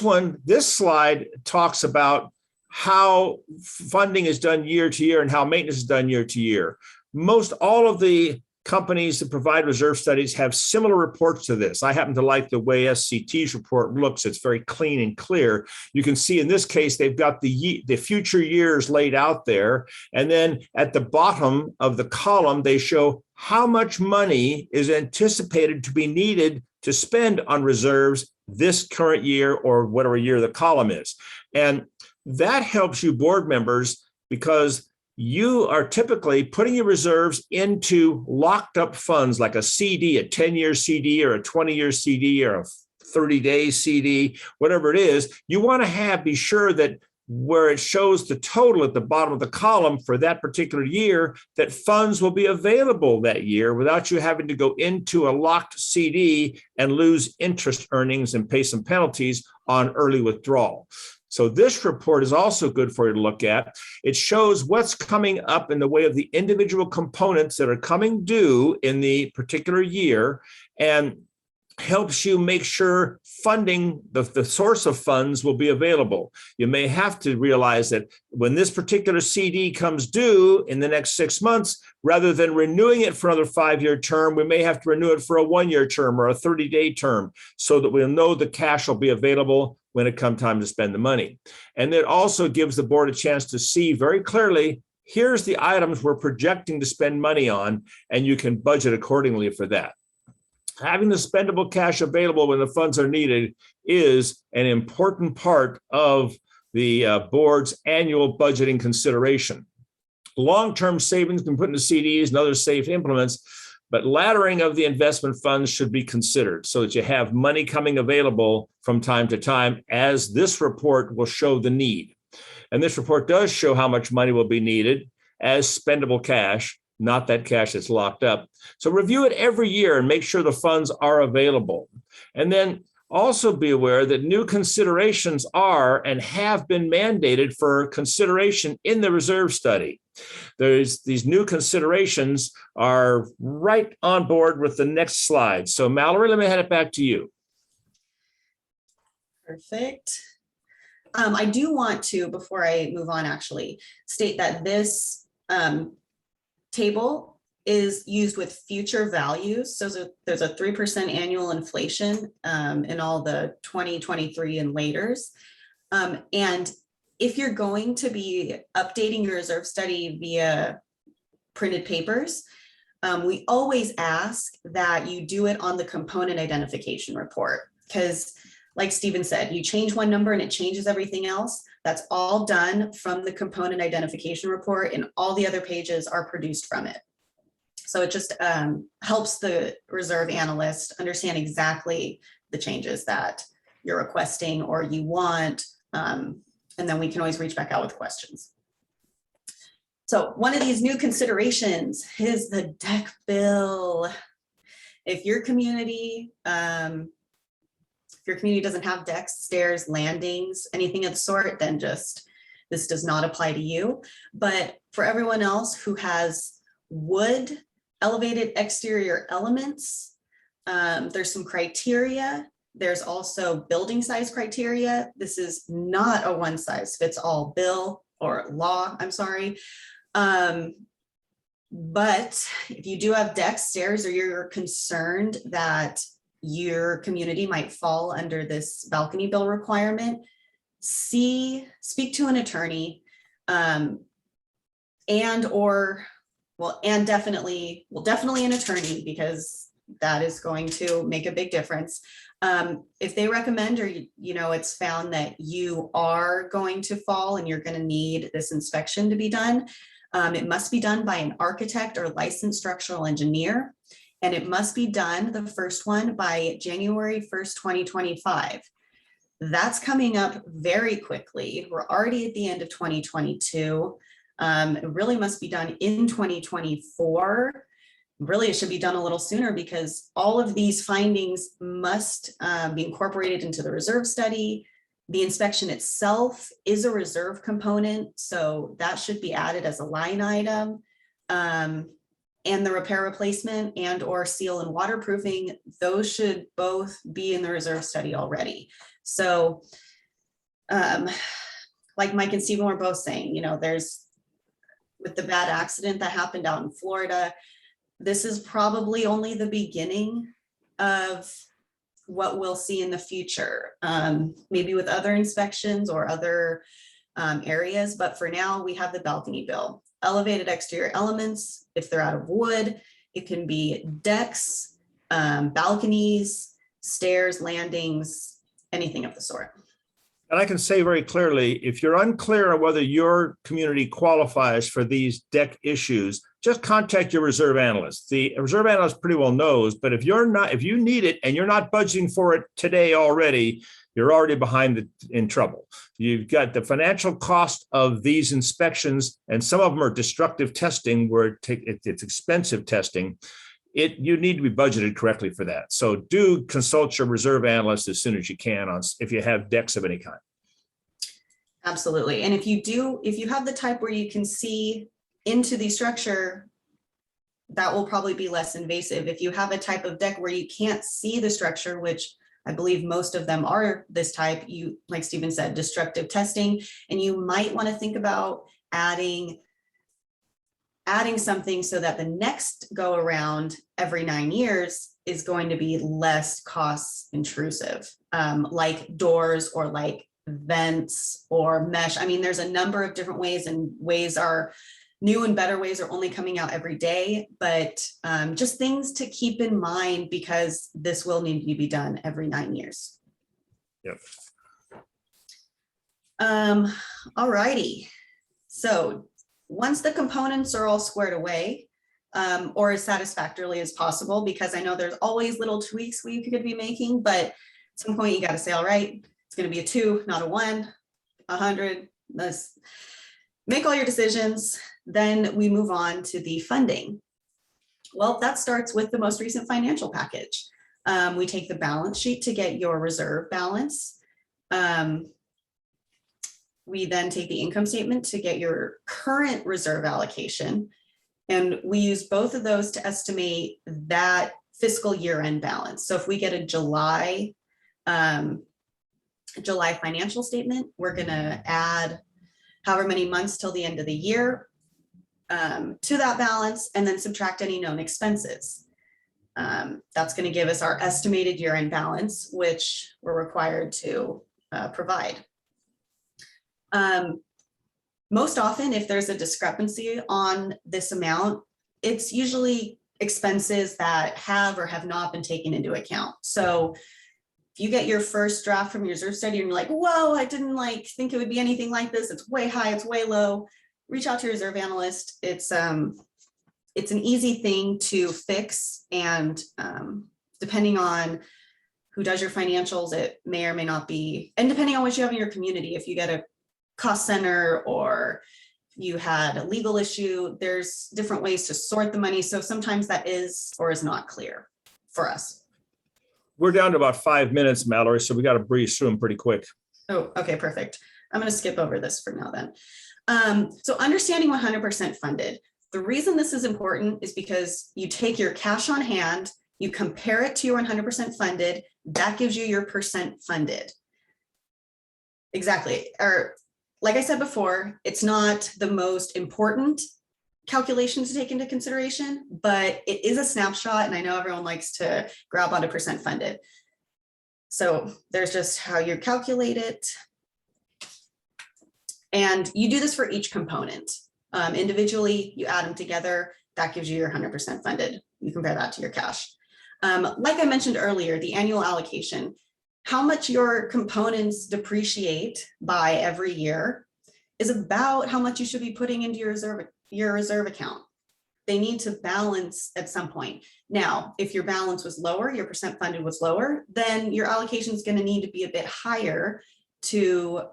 slide talks about how funding is done year to year and how maintenance is done year to year. Most all of the companies that provide reserve studies have similar reports to this. I happen to like the way SCT's report looks. It's very clean and clear. You can see in this case, they've got the future years laid out there. And then at the bottom of the column, they show how much money is anticipated to be needed to spend on reserves this current year or whatever year the column is. And that helps you board members, because you are typically putting your reserves into locked up funds like a CD, a 10-year CD or a 20-year CD or a 30-day CD, whatever it is. You want to be sure that where it shows the total at the bottom of the column for that particular year, that funds will be available that year without you having to go into a locked CD and lose interest earnings and pay some penalties on early withdrawal. So this report is also good for you to look at. It shows what's coming up in the way of the individual components that are coming due in the particular year, and helps you make sure funding, the source of funds, will be available. You may have to realize that when this particular CD comes due in the next 6 months, rather than renewing it for another 5-year term, we may have to renew it for a 1-year term or a 30-day term, so that we'll know the cash will be available when it comes time to spend the money. And it also gives the board a chance to see very clearly, here's the items we're projecting to spend money on, and you can budget accordingly for that. Having the spendable cash available when the funds are needed is an important part of the board's annual budgeting consideration. Long-term savings can put into CDs and other safe implements, but laddering of the investment funds should be considered so that you have money coming available from time to time, as this report will show the need. And this report does show how much money will be needed as spendable cash, not that cash that's locked up. So review it every year and make sure the funds are available. And then also be aware that new considerations are and have been mandated for consideration in the reserve study. These new considerations are right on board with the next slide. So Mallory, let me hand it back to you. Perfect. I do want to, before I move on, actually state that this table is used with future values. So there's a 3% annual inflation in all the 2023 and laters. And if you're going to be updating your reserve study via printed papers, we always ask that you do it on the component identification report, because like Stephen said, you change one number and it changes everything else. That's all done from the component identification report, and all the other pages are produced from it. So it just helps the reserve analyst understand exactly the changes that you're requesting or you want. And then we can always reach back out with questions. So one of these new considerations is the deck bill. If your community, doesn't have decks, stairs, landings, anything of the sort, then just this does not apply to you. But for everyone else who has wood elevated exterior elements, There's some criteria. There's also building size criteria. This is not a one size fits all bill or law, I'm sorry. But if you do have decks, stairs, or you're concerned that your community might fall under this balcony bill requirement, speak to an attorney, and definitely an attorney, because that is going to make a big difference. If they recommend, or it's found that you are going to fall and you're going to need this inspection to be done, it must be done by an architect or licensed structural engineer, and it must be done, the first one, by January 1st, 2025. That's coming up very quickly. We're already at the end of 2022. It really must be done in 2024. Really, it should be done a little sooner, because all of these findings must be incorporated into the reserve study. The inspection itself is a reserve component, so that should be added as a line item. And the repair, replacement, and or seal and waterproofing, those should both be in the reserve study already. So like Mike and Stephen were both saying, there's, with the bad accident that happened out in Florida, this is probably only the beginning of what we'll see in the future, maybe with other inspections or other areas. But for now, we have the balcony bill. Elevated exterior elements, if they're out of wood, it can be decks, balconies, stairs, landings, anything of the sort. And I can say very clearly, if you're unclear on whether your community qualifies for these deck issues, just contact your reserve analyst. The reserve analyst pretty well knows, but if you need it and you're not budgeting for it today already, you're already in trouble. You've got the financial cost of these inspections, and some of them are destructive testing where it's expensive testing. You need to be budgeted correctly for that. So do consult your reserve analyst as soon as you can if you have decks of any kind. Absolutely. And if you have the type where you can see into the structure, that will probably be less invasive. If you have a type of deck where you can't see the structure, which I believe most of them are this type, like Stephen said, destructive testing, and you might want to think about adding something so that the next go around every 9 years is going to be less cost intrusive, like doors or like vents or mesh. I mean, there's a number of different ways, and ways are new and better ways are only coming out every day, but just things to keep in mind, because this will need to be done every 9 years. Yep. All righty. So once the components are all squared away, or as satisfactorily as possible, because I know there's always little tweaks we could be making, but at some point you got to say, all right, it's going to be a 2, not a 1, 100. Let's make all your decisions. Then we move on to the funding. Well, that starts with the most recent financial package. We take the balance sheet to get your reserve balance. We then take the income statement to get your current reserve allocation. And we use both of those to estimate that fiscal year-end balance. So if we get a July financial statement, we're going to add however many months till the end of the year to that balance, and then subtract any known expenses. That's going to give us our estimated year-end balance, which we're required to provide. Most often, if there's a discrepancy on this amount, it's usually expenses that have or have not been taken into account. So if you get your first draft from your reserve study and you're like, whoa, I didn't think it would be anything like this, it's way high, it's way low, reach out to your reserve analyst. It's an easy thing to fix, and depending on who does your financials, it may or may not be, and depending on what you have in your community, if you get a cost center or you had a legal issue, there's different ways to sort the money. So sometimes that is or is not clear for us. We're down to about 5 minutes, Mallory, so we got to breeze through them pretty quick. Oh, okay, perfect. I'm going to skip over this for now then. So understanding 100% funded. The reason this is important is because you take your cash on hand, You compare it to your 100% funded, that gives you your percent funded. Exactly. Or like I said before, it's not the most important calculation to take into consideration, but it is a snapshot. And I know everyone likes to grab onto percent funded. So there's just how you calculate it. And you do this for each component. Individually, you add them together, that gives you your 100% funded. You compare that to your cash. Like I mentioned earlier, the annual allocation, how much your components depreciate by every year is about how much you should be putting into your reserve account. They need to balance at some point. Now, if your balance was lower, your percent funded was lower, then your allocation is going to need to be a bit higher to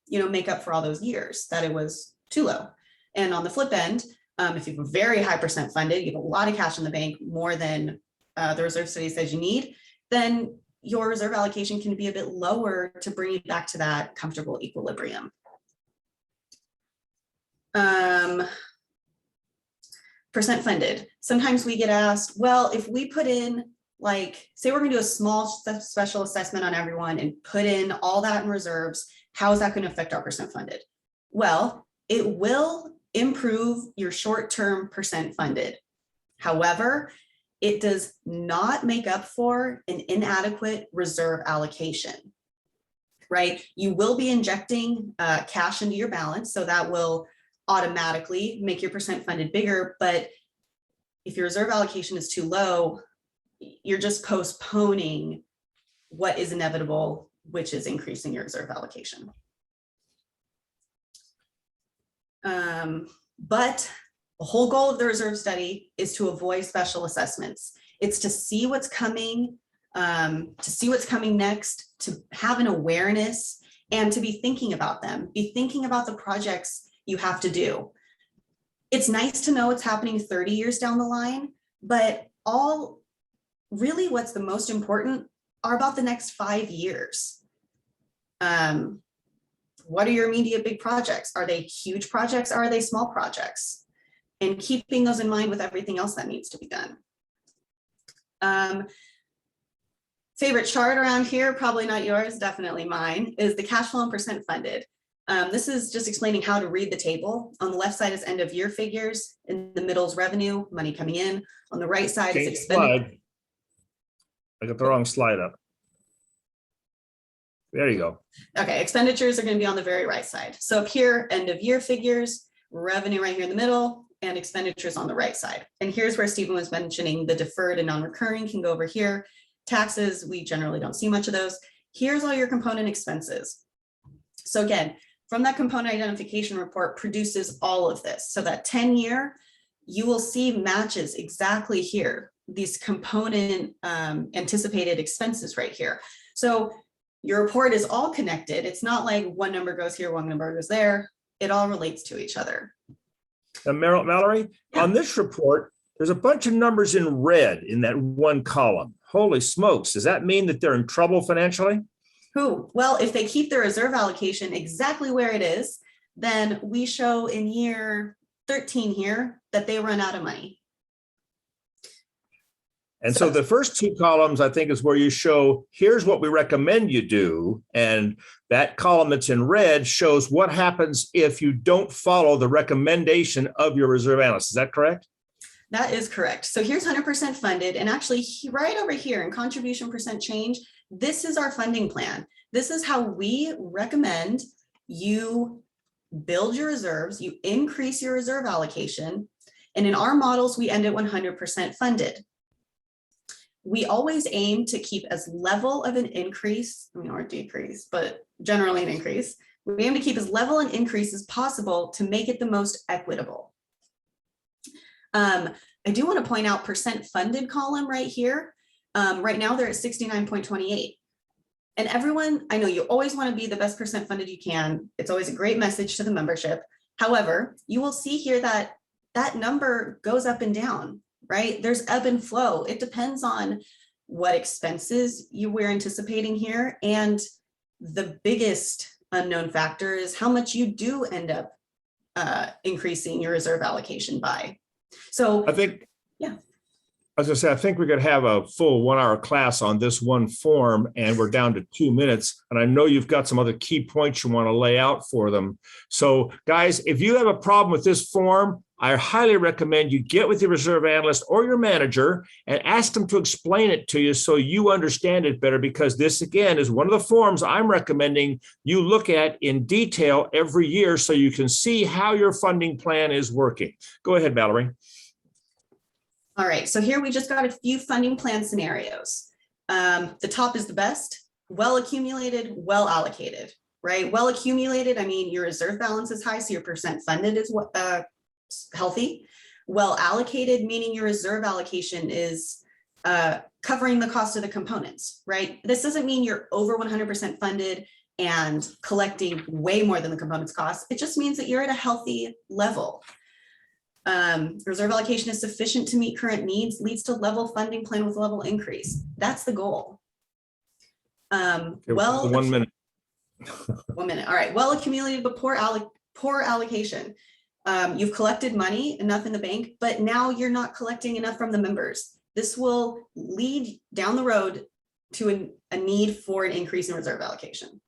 make up for all those years that it was too low. And on the flip end, if you have a very high percent funded, you have a lot of cash in the bank, more than the reserve study says you need, then your reserve allocation can be a bit lower to bring you back to that comfortable equilibrium. Percent funded. Sometimes we get asked, well, if we put in, like, say we're gonna do a small special assessment on everyone and put in all that in reserves, how is that going to affect our percent funded? Well, it will improve your short-term percent funded. However, it does not make up for an inadequate reserve allocation, right? You will be injecting cash into your balance, so that will automatically make your percent funded bigger. But if your reserve allocation is too low, you're just postponing what is inevitable, which is increasing your reserve allocation. But the whole goal of the reserve study is to avoid special assessments. It's to see what's coming, next, to have an awareness, and to be thinking about them, be thinking about the projects you have to do. It's nice to know what's happening 30 years down the line, but really what's the most important are about the next 5 years. What are your immediate big projects? Are they huge projects? Or are they small projects? And keeping those in mind with everything else that needs to be done. Favorite chart around here, probably not yours, definitely mine, is the cash flow and percent funded. This is just explaining how to read the table. On the left side is end of year figures. In the middle is revenue, money coming in. On the right side is expenditure. I got the wrong slide up. There you go. Okay, expenditures are going to be on the very right side. So up here, end of year figures, revenue right here in the middle, and expenditures on the right side. And here's where Stephen was mentioning the deferred and non-recurring can go over here. Taxes, we generally don't see much of those. Here's all your component expenses. So again, from that component identification report produces all of this. So that 10-year, you will see matches exactly here, these component anticipated expenses right here. So your report is all connected. It's not like one number goes here, one number goes there. It all relates to each other. And Mallory, Yeah. On this report, there's a bunch of numbers in red in that one column. Holy smokes, does that mean that they're in trouble financially? Well, if they keep their reserve allocation exactly where it is, then we show in year 13 here that they run out of money. And so the first two columns, I think, is where you show, here's what we recommend you do. And that column that's in red shows what happens if you don't follow the recommendation of your reserve analyst. Is that correct? That is correct. So here's 100% funded. And actually right over here in contribution percent change, this is our funding plan. This is how we recommend you build your reserves, you increase your reserve allocation. And in our models, we end at 100% funded. We always aim to keep as level of an increase, or decrease, but generally an increase. We aim to keep as level an increase as possible to make it the most equitable. I do want to point out percent funded column right here. Right now they're at 69.28. And everyone, I know you always want to be the best percent funded you can. It's always a great message to the membership. However, you will see here that that number goes up and down. Right? There's ebb and flow. It depends on what expenses you were anticipating here. And the biggest unknown factor is how much you do end up increasing your reserve allocation by. So I think, yeah. As I said, I think we could have a full 1-hour class on this one form, and we're down to 2 minutes. And I know you've got some other key points you want to lay out for them. So guys, if you have a problem with this form, I highly recommend you get with your reserve analyst or your manager and ask them to explain it to you so you understand it better, because this, again, is one of the forms I'm recommending you look at in detail every year so you can see how your funding plan is working. Go ahead, Valerie. All right, so here we just got a few funding plan scenarios. The top is the best, well accumulated, well allocated, right? Well accumulated, I mean, your reserve balance is high, so your percent funded is healthy. Well allocated, meaning your reserve allocation is covering the cost of the components, right? This doesn't mean you're over 100% funded and collecting way more than the components cost. It just means that you're at a healthy level. Reserve allocation is sufficient to meet current needs, leads to level funding plan with level increase. That's the goal. Well, 1 minute. 1 minute. All right. Well accumulated, but poor allocation. You've collected money, enough in the bank, but now you're not collecting enough from the members. This will lead down the road to a need for an increase in reserve allocation.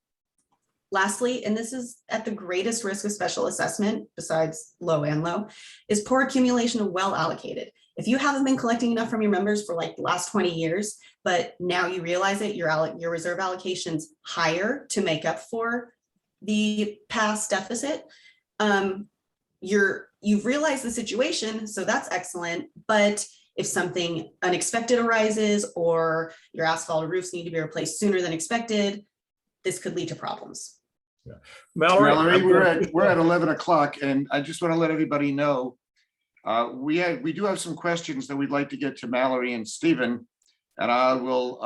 Lastly, and this is at the greatest risk of special assessment, besides low and low, is poor accumulation of well allocated. If you haven't been collecting enough from your members for like the last 20 years, but now you realize it, your reserve allocation's higher to make up for the past deficit, you've realized the situation, so that's excellent. But if something unexpected arises or your asphalt roofs need to be replaced sooner than expected, this could lead to problems. Yeah. Mallory, we're at 11 o'clock, and I just want to let everybody know we do have some questions that we'd like to get to Mallory and Stephen, and I will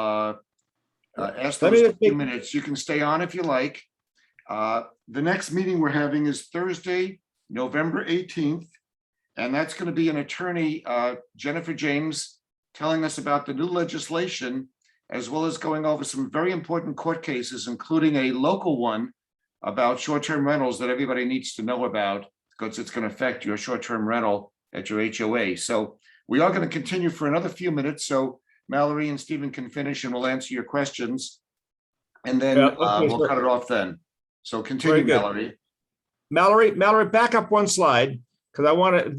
ask those in a few minutes. You can stay on if you like. The next meeting we're having is Thursday, November 18th, and that's going to be an attorney, Jennifer James, telling us about the new legislation, as well as going over some very important court cases, including a local one about short-term rentals that everybody needs to know about, because it's going to affect your short-term rental at your HOA. So we are going to continue for another few minutes, so Mallory and Stephen can finish and we'll answer your questions. And then we'll cut it off then. So continue, Mallory. Mallory, back up one slide, because I want to,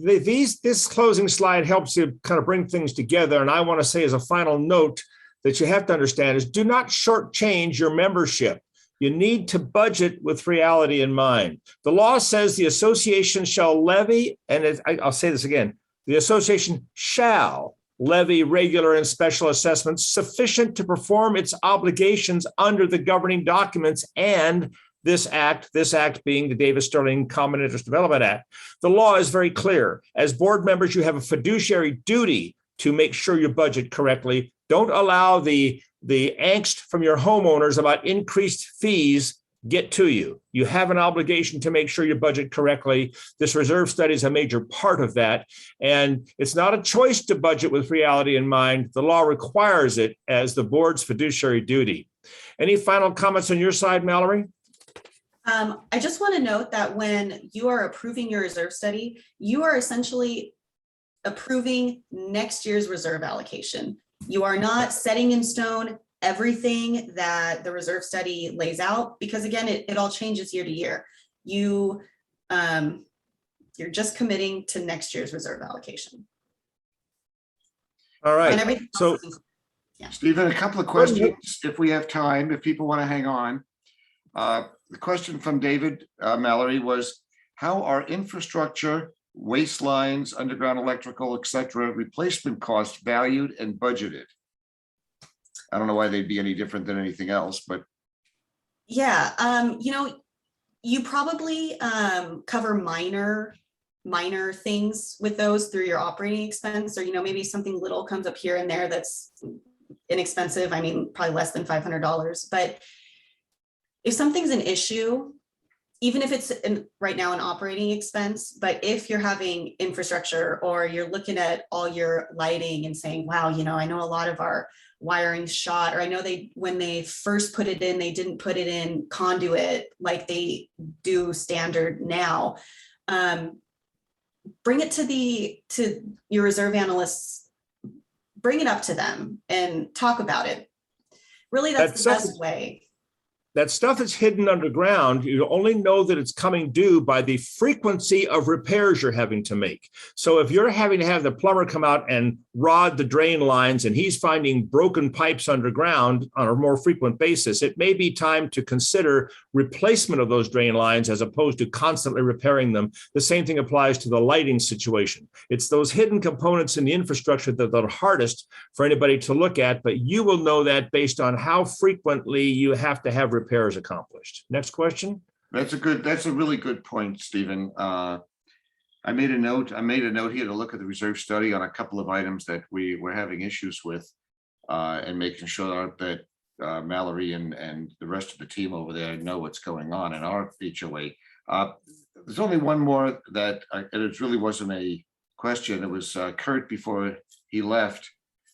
this closing slide helps you kind of bring things together. And I want to say as a final note that you have to understand is do not shortchange your membership. You need to budget with reality in mind. The law says the association shall levy, and I'll say this again, the association shall levy regular and special assessments sufficient to perform its obligations under the governing documents and this act being the Davis-Sterling Common Interest Development Act. The law is very clear. As board members, you have a fiduciary duty to make sure you budget correctly. Don't allow the angst from your homeowners about increased fees get to you. You have an obligation to make sure you budget correctly. This reserve study is a major part of that. And it's not a choice to budget with reality in mind. The law requires it as the board's fiduciary duty. Any final comments on your side, Mallory? I just want to note that when you are approving your reserve study, you are essentially approving next year's reserve allocation. You are not setting in stone everything that the reserve study lays out, because again, it all changes year to year. You're just committing to next year's reserve allocation. All right. So, Stephen, a couple of questions, if we have time, if people want to hang on. The question from David, Mallory, was how are infrastructure, waste lines, underground electrical, et cetera, replacement costs valued and budgeted? I don't know why they'd be any different than anything else, but. Yeah, you probably cover minor things with those through your operating expense, or, maybe something little comes up here and there that's inexpensive. I mean, probably less than $500, but if something's an issue, even if it's right now an operating expense, but if you're having infrastructure or you're looking at all your lighting and saying, wow, I know a lot of our wiring's shot, or I know when they first put it in, they didn't put it in conduit like they do standard now. Bring it to your reserve analyst's bring it up to them and talk about it. Really, that's the best way. That stuff that's hidden underground, you only know that it's coming due by the frequency of repairs you're having to make. So if you're having to have the plumber come out and rod the drain lines and he's finding broken pipes underground on a more frequent basis, it may be time to consider replacement of those drain lines as opposed to constantly repairing them. The same thing applies to the lighting situation. It's those hidden components in the infrastructure that are hardest for anybody to look at, but you will know that based on how frequently you have to have repairs accomplished. Next question. That's a really good point, Stephen. I made a note here to look at the reserve study on a couple of items that we were having issues with, and making sure that Mallory and the rest of the team over there know what's going on in our HOA. There's only one more that, and it really wasn't a question. It was Kurt, before he left,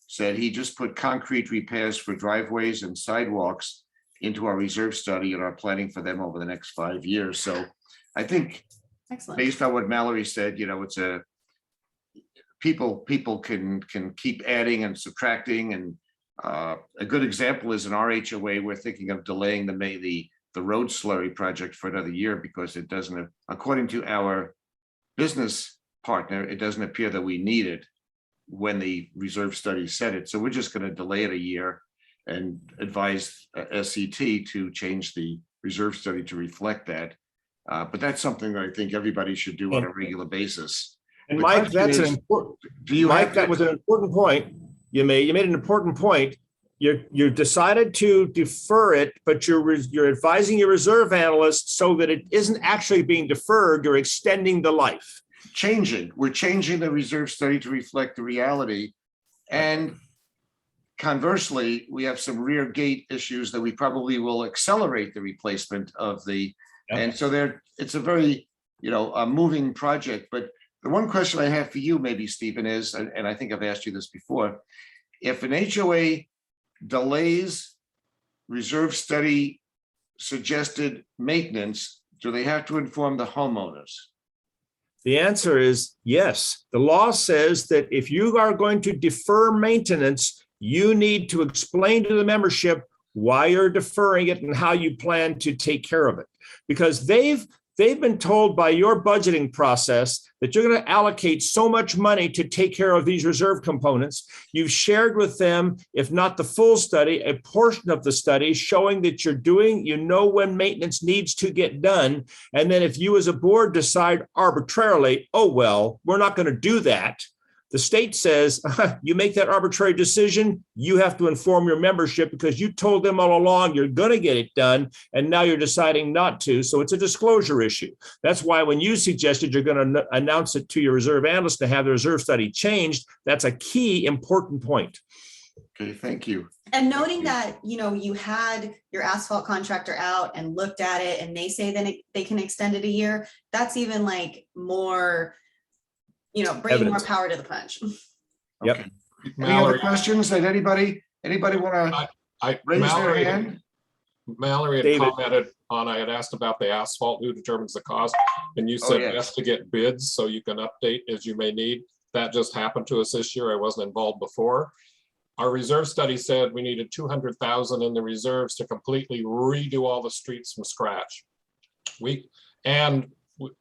said he just put concrete repairs for driveways and sidewalks into our reserve study and are planning for them over the next 5 years. So I think, Excellent. based on what Mallory said, it's people can keep adding and subtracting. And a good example is in our HOA, we're thinking of delaying the road slurry project for another year because it doesn't, according to our business partner, it doesn't appear that we need it when the reserve study said it. So we're just going to delay it a year and advise SCT to change the reserve study to reflect that. But that's something that I think everybody should do on a regular basis. And The Mike, question that's an is, important, Do you Mike, have that was an important point. You made an important point. You decided to defer it, but you're advising your reserve analyst so that it isn't actually being deferred. You're extending the life. we're changing the reserve study to reflect the reality. And conversely, we have some rear gate issues that we probably will accelerate the replacement of the, and so it's a very, a moving project. But the one question I have for you, maybe, Stephen, is, and I think I've asked you this before, if an HOA delays reserve study suggested maintenance, do they have to inform the homeowners? The answer is yes. The law says that if you are going to defer maintenance, you need to explain to the membership why you're deferring it and how you plan to take care of it. Because they've been told by your budgeting process that you're going to allocate so much money to take care of these reserve components. You've shared with them, if not the full study, a portion of the study showing that you know when maintenance needs to get done. And then if you as a board decide arbitrarily, oh, well, we're not going to do that, the state says, you make that arbitrary decision, you have to inform your membership because you told them all along you're going to get it done, and now you're deciding not to. So it's a disclosure issue. That's why when you suggested you're going to announce it to your reserve analyst to have the reserve study changed, that's a key important point. Okay, thank you. And noting that, you had your asphalt contractor out and looked at it and they say that they can extend it a year, that's even like more, bringing more power to the punch. Yep. Okay. Any other questions that anybody want to raise their hand? Mallory had David. commented on, I had asked about the asphalt, who determines the cost? And you said yes. best to get bids so you can update as you may need. That just happened to us this year. I wasn't involved before. Our reserve study said we needed 200,000 in the reserves to completely redo all the streets from scratch.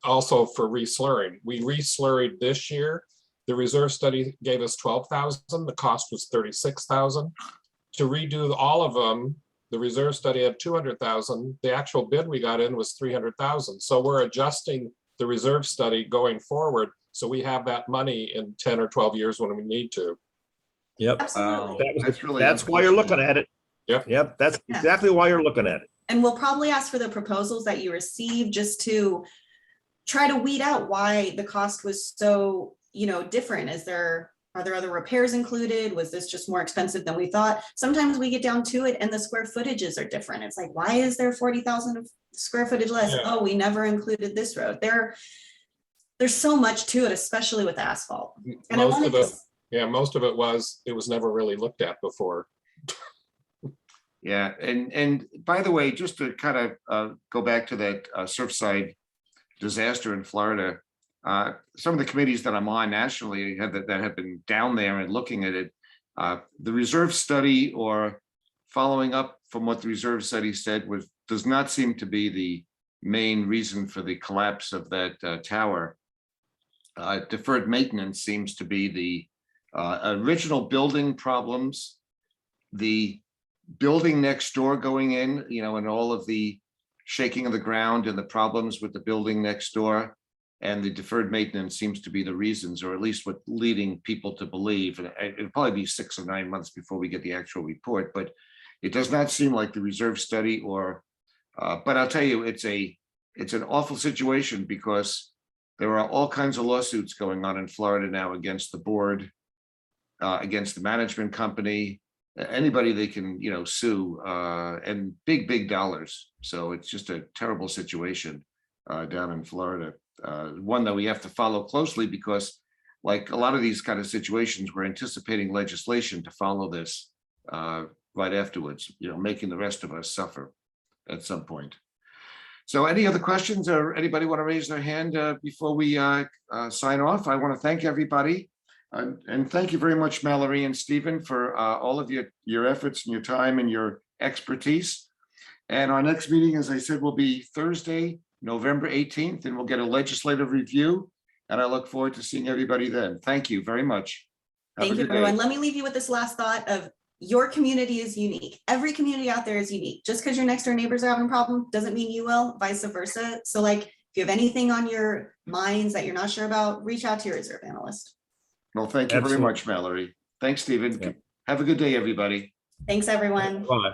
Also for reslurring. We reslurried this year. The reserve study gave us 12,000. The cost was 36,000. To redo all of them, the reserve study had 200,000. The actual bid we got in was 300,000. So we're adjusting the reserve study going forward. So we have that money in 10 or 12 years when we need to. Yep. Absolutely. That's why you're looking at it. Yep. That's exactly why you're looking at it. And we'll probably ask for the proposals that you received just to try to weed out why the cost was so, different. Are there other repairs included? Was this just more expensive than we thought? Sometimes we get down to it and the square footages are different. It's like, why is there 40,000 of square footage less? Yeah. Oh, we never included this road. There's so much to it, especially with asphalt. And Most of it was never really looked at before. Yeah, and by the way, just to kind of go back to that Surfside disaster in Florida, some of the committees that I'm on nationally that have been down there and looking at it, The reserve study, or following up from what the reserve study said, does not seem to be the main reason for the collapse of that tower. Deferred maintenance seems to be the original building problems, the building next door going in, and all of the shaking of the ground and the problems with the building next door. And the deferred maintenance seems to be the reasons, or at least what leading people to believe. And it'll probably be 6 or 9 months before we get the actual report, but it does not seem like the reserve study but I'll tell you, it's an awful situation, because there are all kinds of lawsuits going on in Florida now against the board, against the management company, anybody they can, sue, and big dollars. So it's just a terrible situation down in Florida. One that we have to follow closely, because like a lot of these kind of situations, we're anticipating legislation to follow this right afterwards, making the rest of us suffer at some point. So any other questions, or anybody want to raise their hand before we sign off? I want to thank everybody. And thank you very much, Mallory and Stephen, for all of your efforts and your time and your expertise. And our next meeting, as I said, will be Thursday, November 18th, and we'll get a legislative review. And I look forward to seeing everybody then. Thank you very much. Have a Thank you, good day. everyone. Let me leave you with this last thought of your community is unique. Every community out there is unique. Just because your next door neighbors are having a problem doesn't mean you will, vice versa. So like, if you have anything on your minds that you're not sure about, reach out to your reserve analyst. Well, thank you very Absolutely. much, Mallory. Thanks, Stephen. Yeah. Have a good day, everybody. Thanks, everyone. Bye.